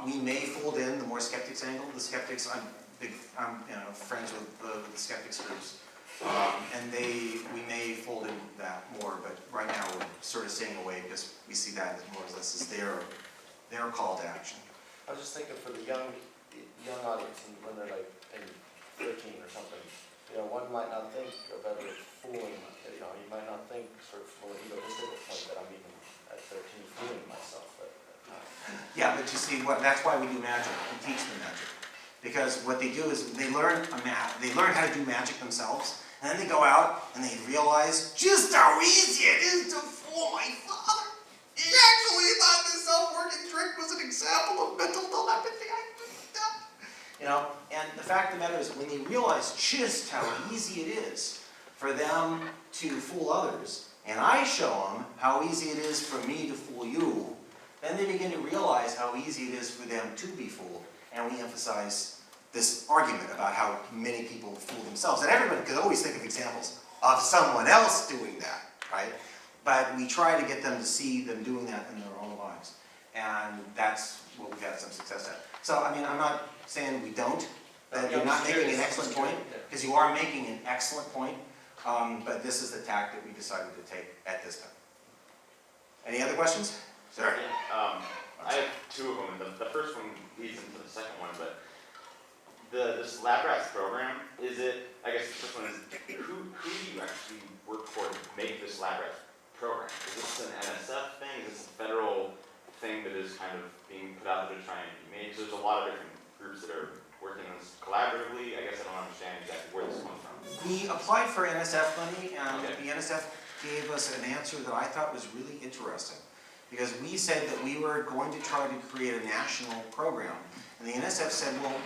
S1: We may fold in the more skeptics angle. The skeptics, I'm friends with the skeptics groups. And we may fold in that more, but right now we're sort of staying away because we see that as more or less as their call to action.
S6: I was just thinking for the young audience, and when they're like maybe 13 or something, one might not think of it as fooling, you might not think sort of from an egotistical point that I'm even at 13 fooling myself, but
S1: Yeah, but you see, that's why we do magic. We teach them magic. Because what they do is they learn they learn how to do magic themselves, and then they go out and they realize just how easy it is to fool my father. He actually thought this self-working trick was an example of mental telepathy. I was dumb. You know, and the fact of the matter is, when they realize just how easy it is for them to fool others, and I show them how easy it is for me to fool you, then they begin to realize how easy it is for them to be fooled. And we emphasize this argument about how many people fool themselves. And everybody could always think of examples of someone else doing that, right? But we try to get them to see them doing that in their own lives. And that's what we've had some success at. So, I mean, I'm not saying we don't, but you're not making an excellent point, because you are making an excellent point. But this is the tack that we decided to take at this time. Any other questions? Sir?
S7: Yeah, I have two of them. The first one leads into the second one, but this Lab Rats program, is it, I guess the first one is, who do you actually work for to make this Lab Rats program? Is this an NSF thing? Is this a federal thing that is kind of being put out there to try and be made? Because there's a lot of different groups that are working on this collaboratively. I guess I don't understand exactly where this comes from.
S1: We applied for NSF money, and
S7: Okay.
S1: the NSF gave us an answer that I thought was really interesting. Because we said that we were going to try to create a national program. And the NSF said, well,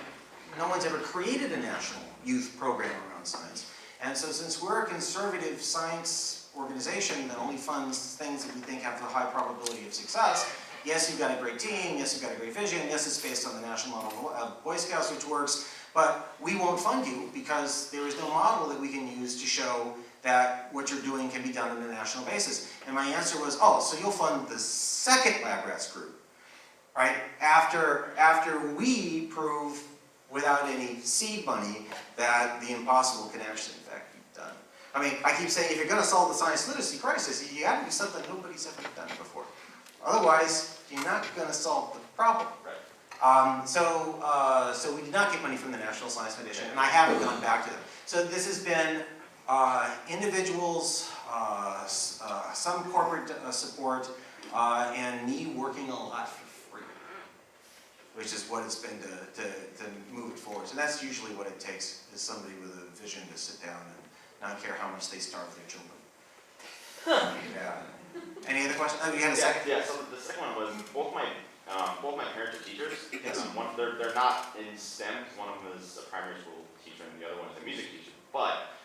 S1: no one's ever created a national youth program around science. And so since we're a conservative science organization that only funds things that we think have a high probability of success, yes, you've got a great team, yes, you've got a great vision, yes, it's based on the national model of Boy Scouts, which works, but we won't fund you because there is no model that we can use to show that what you're doing can be done on a national basis. And my answer was, oh, so you'll fund the second Lab Rats group, right? After we prove without any seed money that the impossible can actually in fact be done. I mean, I keep saying if you're gonna solve the science literacy crisis, you gotta do something nobody's ever done before. Otherwise, you're not gonna solve the problem.
S7: Right.
S1: So we did not get money from the National Science Foundation, and I haven't gone back to them. So this has been individuals, some corporate support, and me working a lot for free, which is what it's been to move it forward. So that's usually what it takes, is somebody with a vision to sit down and not care how much they starve their children. Yeah. Any other questions? Oh, you had a second?
S7: Yeah, so the second one was, both my parents are teachers.
S1: Yes.
S7: They're not in STEM, because one of them is a primary school teacher and the other one is a music teacher. But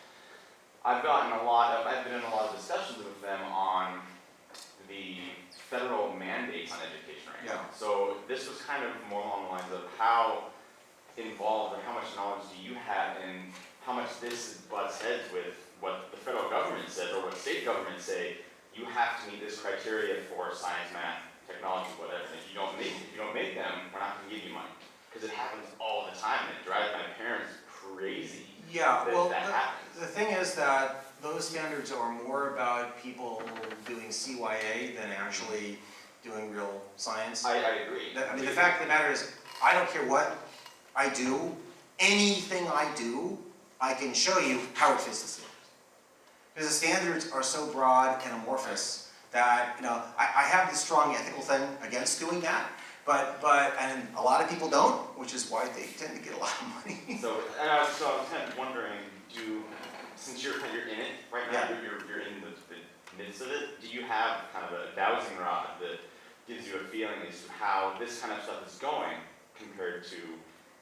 S7: I've been in a lot of discussions with them on the federal mandates on education right now.
S1: Yeah.
S7: So this was kind of more along the lines of how involved or how much knowledge do you have in how much this butts heads with what the federal government says or what state governments say. You have to meet this criteria for science, math, technology, whatever. If you don't make them, we're not going to give you money. Because it happens all the time, and it drives my parents crazy.
S1: Yeah, well,
S7: that happens.
S1: the thing is that those standards are more about people doing CYA than actually doing real science.
S7: I agree.
S1: I mean, the fact of the matter is, I don't care what I do, anything I do, I can show you how it fits the standards. Because the standards are so broad and amorphous that, I have this strong ethical thing against doing that, and a lot of people don't, which is why they tend to get a lot of money.
S7: So I was kind of wondering, since you're in it right now,
S1: Yeah.
S7: you're in the midst of it, do you have kind of a dowsing rod that gives you a feeling as to how this kind of stuff is going compared to,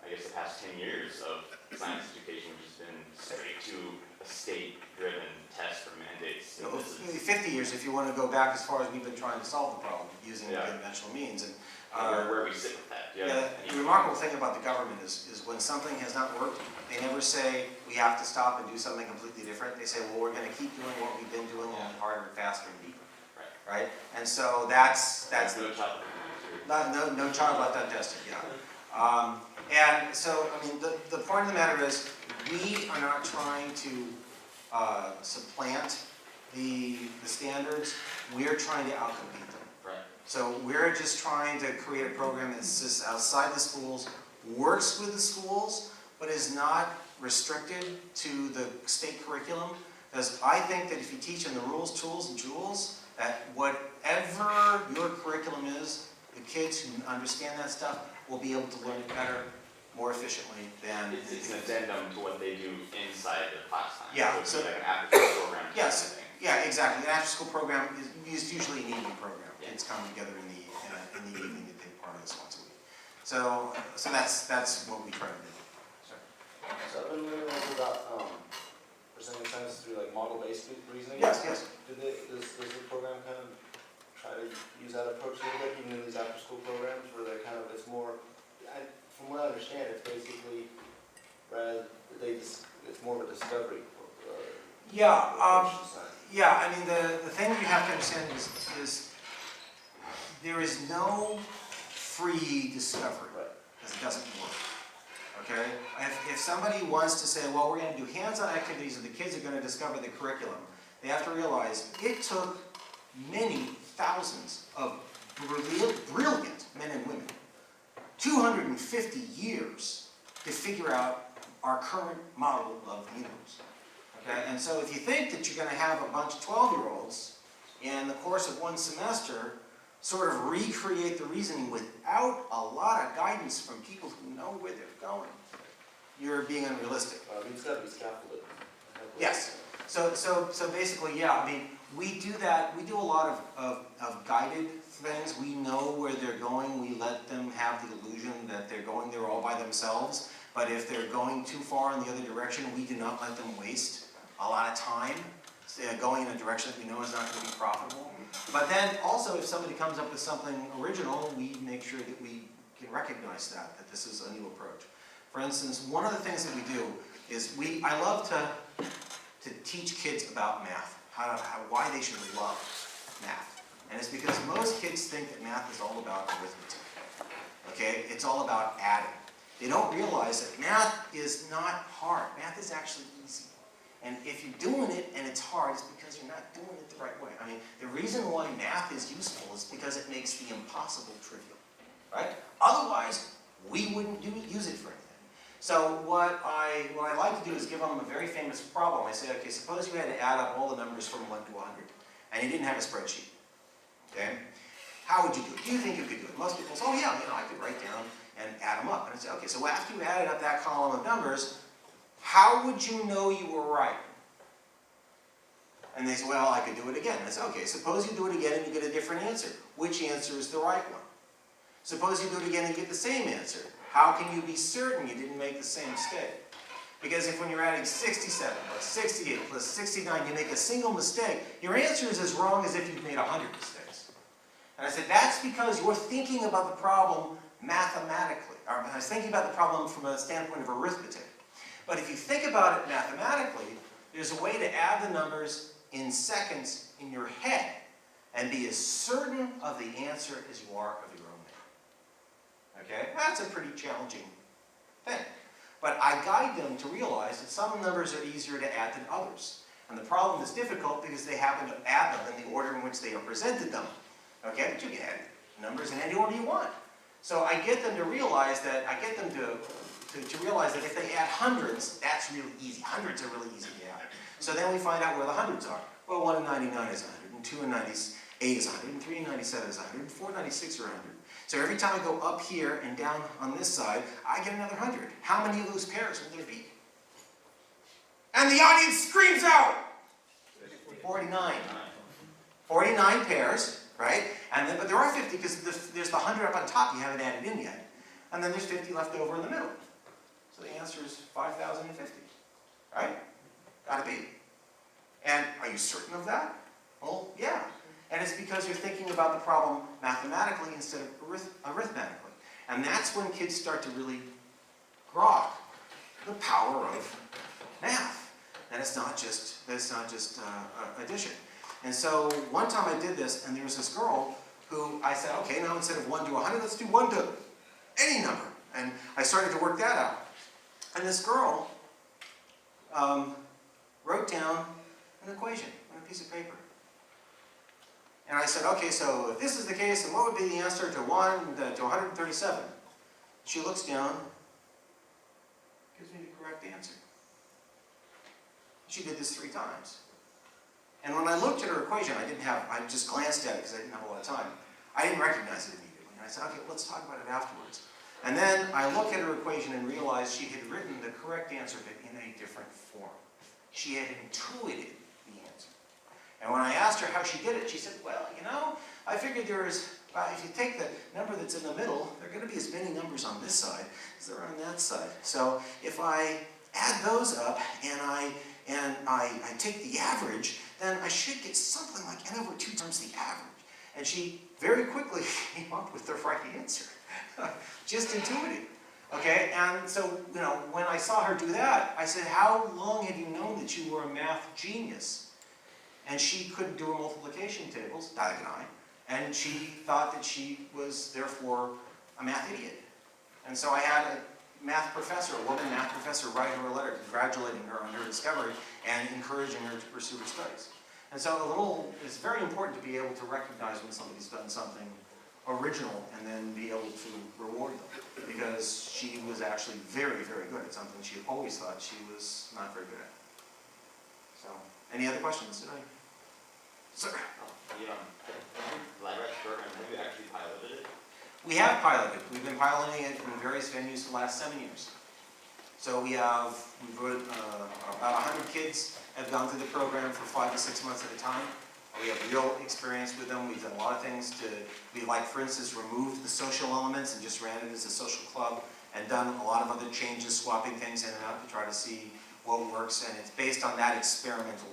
S7: I guess, the past 10 years of science education, which has been straight to a state-driven test for mandates? So this is,
S1: 50 years if you want to go back as far as we've been trying to solve the problem using conventional means. And
S7: where we sit with that.
S1: the remarkable thing about the government is when something has not worked, they never say we have to stop and do something completely different. They say, well, we're going to keep doing what we've been doing, only harder, faster, and deeper. Right? And so that's
S7: no child.
S1: no child left untested. Yeah. And so, I mean, the point of the matter is, we are not trying to supplant the standards. We're trying to outcompete them.
S7: Right.
S1: So we're just trying to create a program that's just outside the schools, works with the schools, but is not restricted to the state curriculum. Because I think that if you teach them the rules, tools, and jewels, that whatever your curriculum is, The kids who understand that stuff will be able to learn it better, more efficiently than.
S7: It's an addendum to what they do inside their class time.
S1: Yeah,
S7: So
S1: so-
S7: it's like an after-school program.
S1: Yes, yeah, exactly. An after-school program is usually an evening program.
S7: Yeah.
S1: Kids come together in the evening to take part of this once a week. So that's what we try to do.
S6: So I've been learning about presenting science through like model-based reasoning.
S1: Yes.
S6: Does the program kind of try to use that approach a little bit, even in these after-school programs where they're kind of, it's more, from what I understand, it's basically, it's more of a discovery.
S1: Yeah,
S6: approach to science.
S1: yeah. I mean, the thing you have to understand is there is no free discovery,
S6: Right.
S1: because it doesn't work. Okay? If somebody wants to say, well, we're going to do hands-on activities and the kids are going to discover the curriculum, they have to realize it took many thousands of brilliant men and women, 250 years to figure out our current model of the universe. Okay? And so if you think that you're going to have a bunch of 12-year-olds in the course of one semester sort of recreate the reasoning without a lot of guidance from people who know where they're going, you're being unrealistic.
S6: I mean, it's got to be scaffolded.
S1: Yes. So basically, yeah, I mean, we do that. We do a lot of guided things. We know where they're going. We let them have the illusion that they're going there all by themselves. But if they're going too far in the other direction, we do not let them waste a lot of time going in a direction that we know is not going to be profitable. But then also, if somebody comes up with something original, we make sure that we can recognize that this is a new approach. For instance, one of the things that we do is I love to teach kids about math, why they should love math. And it's because most kids think that math is all about arithmetic. Okay? It's all about adding. They don't realize that math is not hard. Math is actually easy. And if you're doing it and it's hard, it's because you're not doing it the right way. I mean, the reason why math is useful is because it makes the impossible trivial, right? Otherwise, we wouldn't use it for anything. So what I like to do is give them a very famous problem. I say, okay, suppose you had to add up all the numbers from 1 to 100, and you didn't have a spreadsheet, okay? How would you do it? Do you think you could do it? Most people say, oh yeah, I could write down and add them up. And I say, okay, so after you added up that column of numbers, how would you know you were right? And they say, well, I could do it again. And I say, okay, suppose you do it again and you get a different answer. Which answer is the right one? Suppose you do it again and you get the same answer. How can you be certain you didn't make the same mistake? Because if when you're adding 67 plus 68 plus 69, you make a single mistake, your answer is as wrong as if you've made 100 mistakes. And I said, that's because you're thinking about the problem mathematically. Or I was thinking about the problem from a standpoint of arithmetic. But if you think about it mathematically, there's a way to add the numbers in seconds in your head and be as certain of the answer as you are of your own name. Okay? That's a pretty challenging thing. But I guide them to realize that some numbers are easier to add than others. And the problem is difficult because they happen to add them in the order in which they are presented them. Okay? But you can add numbers in any order you want. So I get them to realize that, to realize that if they add hundreds, that's really easy. Hundreds are really easy to add. So then we find out where the hundreds are. Well, 1 in 99 is 100, and 2 in 98 is 100, and 3 in 97 is 100, and 4 in 96 are 100. So every time I go up here and down on this side, I get another 100. How many of those pairs will there be? And the audience screams out! 49. 49 pairs, right? And then, but there are 50 because there's the 100 up on top you haven't added in yet. And then there's 50 left over in the middle. So the answer is 5,050, right? Gotta be. And are you certain of that? Well, yeah. And it's because you're thinking about the problem mathematically instead of arithmetically. And that's when kids start to really grok the power of math. And it's not just addition. And so one time I did this, and there was this girl who I said, okay, now instead of 1 to 100, let's do 1 to any number. And I started to work that out. And this girl wrote down an equation on a piece of paper. And I said, okay, so if this is the case, then what would be the answer to 137? She looks down, gives me the correct answer. She did this 3 times. And when I looked at her equation, I just glanced at it because I didn't have a lot of time. I didn't recognize it immediately. And I said, okay, let's talk about it afterwards. And then I looked at her equation and realized she had written the correct answer but in a different form. She had intuited the answer. And when I asked her how she did it, she said, well, you know, I figured if you take the number that's in the middle, there are going to be as many numbers on this side as there are on that side. So if I add those up and I take the average, then I should get something like n over 2 times the average. And she very quickly came up with the right answer. Just intuitive. Okay, and so, you know, when I saw her do that, I said, how long have you known that you were a math genius? And she couldn't do her multiplication tables, neither can I, and she thought that she was, therefore, a math idiot. And so I had a math professor, a woman math professor, write her a letter congratulating her on her discovery and encouraging her to pursue her studies. And so it's very important to be able to recognize when somebody's done something original and then be able to reward them. Because she was actually very, very good at something she always thought she was not very good at. So, any other questions today? Sir?
S7: The LabRats program, have you actually piloted it?
S1: We have piloted. We've been piloting it in various venues for the last 7 years. So we've about 100 kids have gone through the program for 5 to 6 months at a time. We have real experience with them. We've done a lot of things for instance, removed the social elements and just ran it as a social club and done a lot of other changes, swapping things in and out to try to see what works. And it's based on that experimental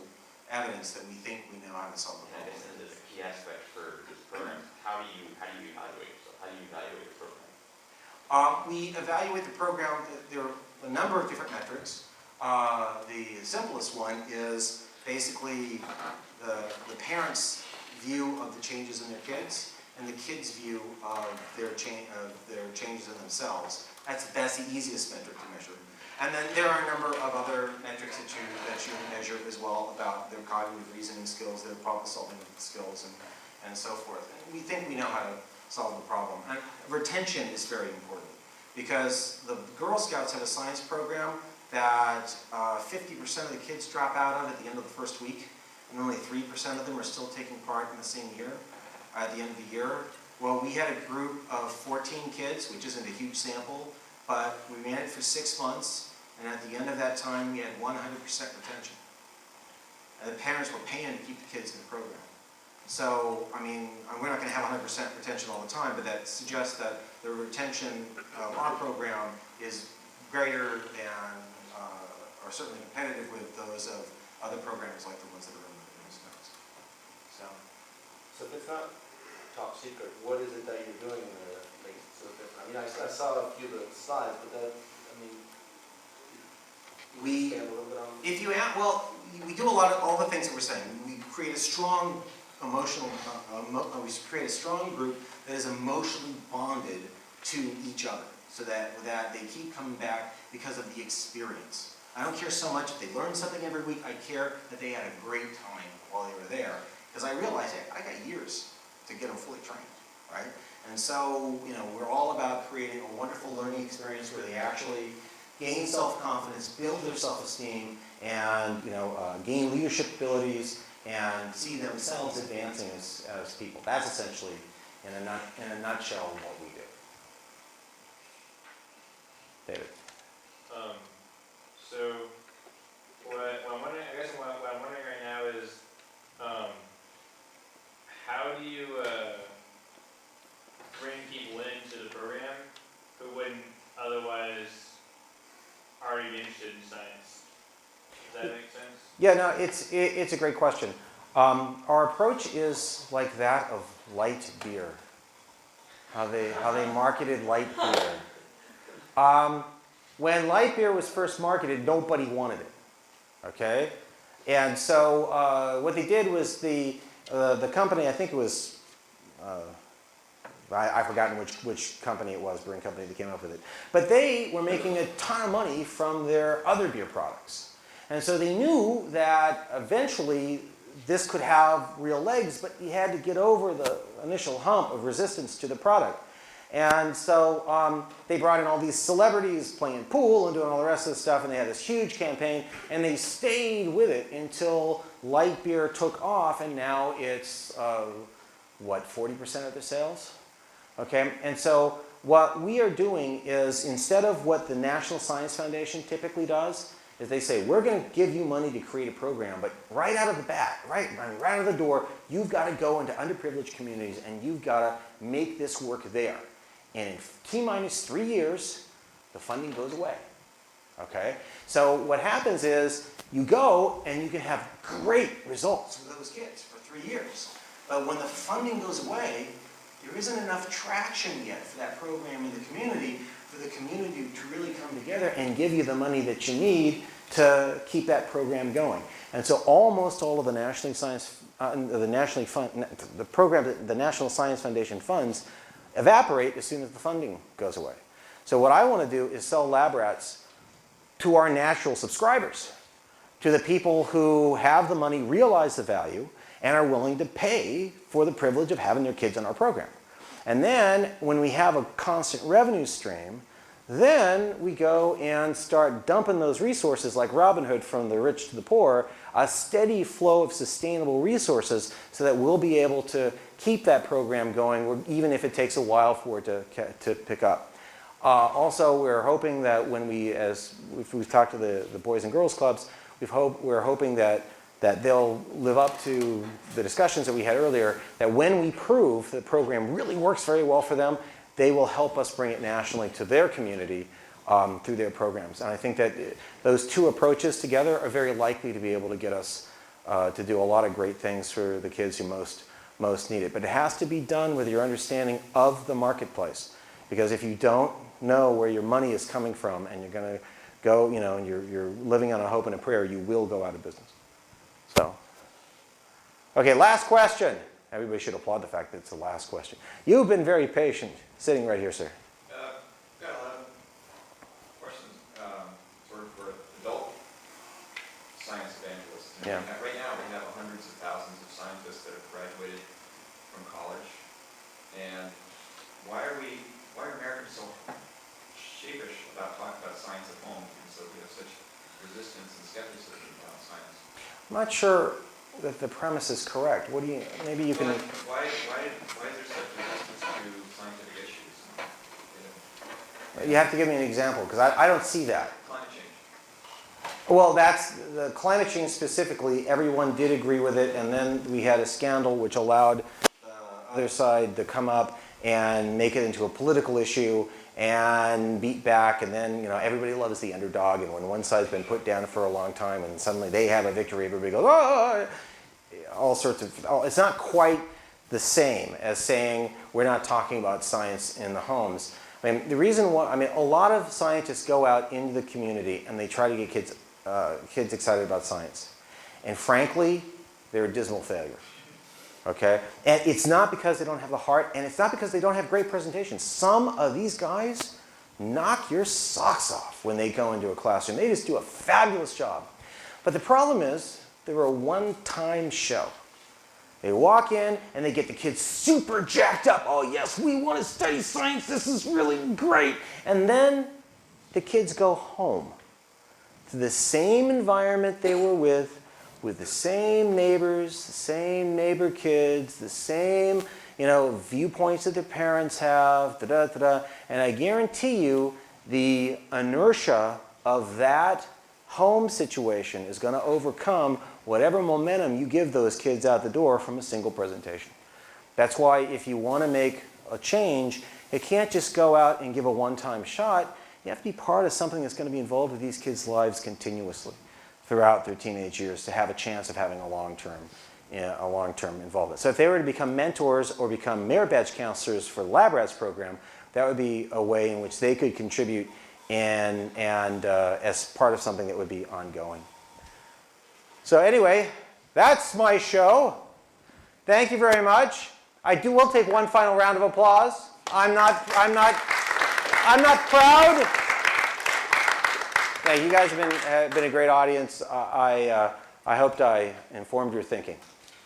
S1: evidence that we think we know how to solve the
S7: And I
S1: problem.
S7: guess this is a key aspect for this program. How do you evaluate yourself? How do you evaluate the program?
S1: We evaluate the program. There are a number of different metrics. The simplest one is basically the parents' view of the changes in their kids and the kids' view of their changes in themselves. That's the easiest metric to measure. And then there are a number of other metrics that you measure as well about their cognitive reasoning skills, their problem-solving skills, and so forth. And we think we know how to solve the problem. And retention is very important because the Girl Scouts have a science program that 50% of the kids drop out of at the end of the first week, and only 3% of them are still taking part in the same year, at the end of the year. Well, we had a group of 14 kids, which isn't a huge sample, but we ran it for 6 months, and at the end of that time, we had 100% retention. And the parents were paying to keep the kids in the program. So, I mean, we're not going to have 100% retention all the time, but that suggests that the retention of our program is greater than, or certainly competitive with those of other programs like the ones that are in the Scouts.
S6: So if it's not top secret, what is it that you're doing in there that makes it so different? I mean, I saw a few of the slides, but that, I mean,
S1: We,
S6: expand a little bit on.
S1: if you add, well, we do a lot of all the things that we're saying. We create a strong emotional, we create a strong group that is emotionally bonded to each other, so that they keep coming back because of the experience. I don't care so much if they learn something every week. I care that they had a great time while they were there, because I realized, hey, I got years to get them fully trained, right? And so, you know, we're all about creating a wonderful learning experience where they actually gain self-confidence, build their self-esteem, and, you know, gain leadership abilities and see themselves advancing as people. That's essentially, in a nutshell, what we do. David.
S4: So what I'm wondering, I guess what I'm wondering right now is, how do you bring people into the program who wouldn't otherwise already be interested in science? Does that make sense?
S1: Yeah, no, it's a great question. Our approach is like that of light beer. How they marketed light beer. When light beer was first marketed, nobody wanted it. Okay, and so what they did was the company, I think it was, I've forgotten which company it was, brewing company that came up with it, but they were making a ton of money from their other beer products. And so they knew that eventually this could have real legs, but you had to get over the initial hump of resistance to the product. And so they brought in all these celebrities playing pool and doing all the rest of the stuff, and they had this huge campaign, and they stayed with it until light beer took off, and now it's, 40% of their sales? Okay, and so what we are doing is, instead of what the National Science Foundation typically does, is they say, we're going to give you money to create a program, but right out of the bat, right out of the door, you've got to go into underprivileged communities and you've got to make this work there. And in T-minus 3 years, the funding goes away. Okay? So what happens is, you go and you can have great results with those kids for 3 years. But when the funding goes away, there isn't enough traction yet for that program in the community, for the community to really come together and give you the money that you need to keep that program going. And so almost all of the National Science Foundation funds evaporate as soon as the funding goes away. So what I want to do is sell lab rats to our natural subscribers, to the people who have the money, realize the value, and are willing to pay for the privilege of having their kids in our program. And then, when we have a constant revenue stream, then we go and start dumping those resources like Robin Hood from the rich to the poor, a steady flow of sustainable resources so that we'll be able to keep that program going, even if it takes a while for it to pick up. Also, we're hoping that when we've talked to the Boys and Girls Clubs, we're hoping that they'll live up to the discussions that we had earlier, that when we prove the program really works very well for them, they will help us bring it nationally to their community through their programs. And I think that those two approaches together are very likely to be able to get us to do a lot of great things for the kids who most need it. But it has to be done with your understanding of the marketplace. Because if you don't know where your money is coming from and you're going to go, and you're living on a hope and a prayer, you will go out of business. So, okay, last question. Everybody should applaud the fact that it's the last question. You've been very patient, sitting right here, sir.
S8: Got a lot of questions for adult science evangelists.
S1: Yeah.
S8: Right now, we have hundreds of thousands of scientists that have graduated from college, and why are Americans so sheepish about talking about science at home, and so we have such resistance and skepticism about science?
S1: I'm not sure that the premise is correct. What do you? Maybe you can.
S8: Why is there such resistance to scientific issues?
S1: You have to give me an example, because I don't see that.
S8: Climate change.
S1: Well, that's the climate change specifically. Everyone did agree with it, and then we had a scandal which allowed the other side to come up and make it into a political issue and beat back, and then everybody loves the underdog, and when one side's been put down for a long time and suddenly they have a victory, everybody goes, oh, all sorts of, it's not quite the same as saying we're not talking about science in the homes. I mean, the reason why, a lot of scientists go out into the community and they try to get kids excited about science, and frankly, they're a dismal failure. Okay? And it's not because they don't have the heart, and it's not because they don't have great presentations. Some of these guys knock your socks off when they go into a classroom. They just do a fabulous job. But the problem is, they're a one-time show. They walk in and they get the kids super jacked up. Oh yes, we want to study science, this is really great. And then the kids go home to the same environment they were with the same neighbors, the same neighbor kids, the same viewpoints that their parents have, and I guarantee you the inertia of that home situation is going to overcome whatever momentum you give those kids out the door from a single presentation. That's why if you want to make a change, it can't just go out and give a one-time shot. You have to be part of something that's going to be involved with these kids' lives continuously throughout their teenage years to have a chance of having a long-term involvement. So if they were to become mentors or become merit badge counselors for the Lab Rats program, that would be a way in which they could contribute and as part of something that would be ongoing. So anyway, that's my show. Thank you very much. Will take one final round of applause. I'm not proud. Yeah, you guys have been a great audience. I hoped I informed your thinking.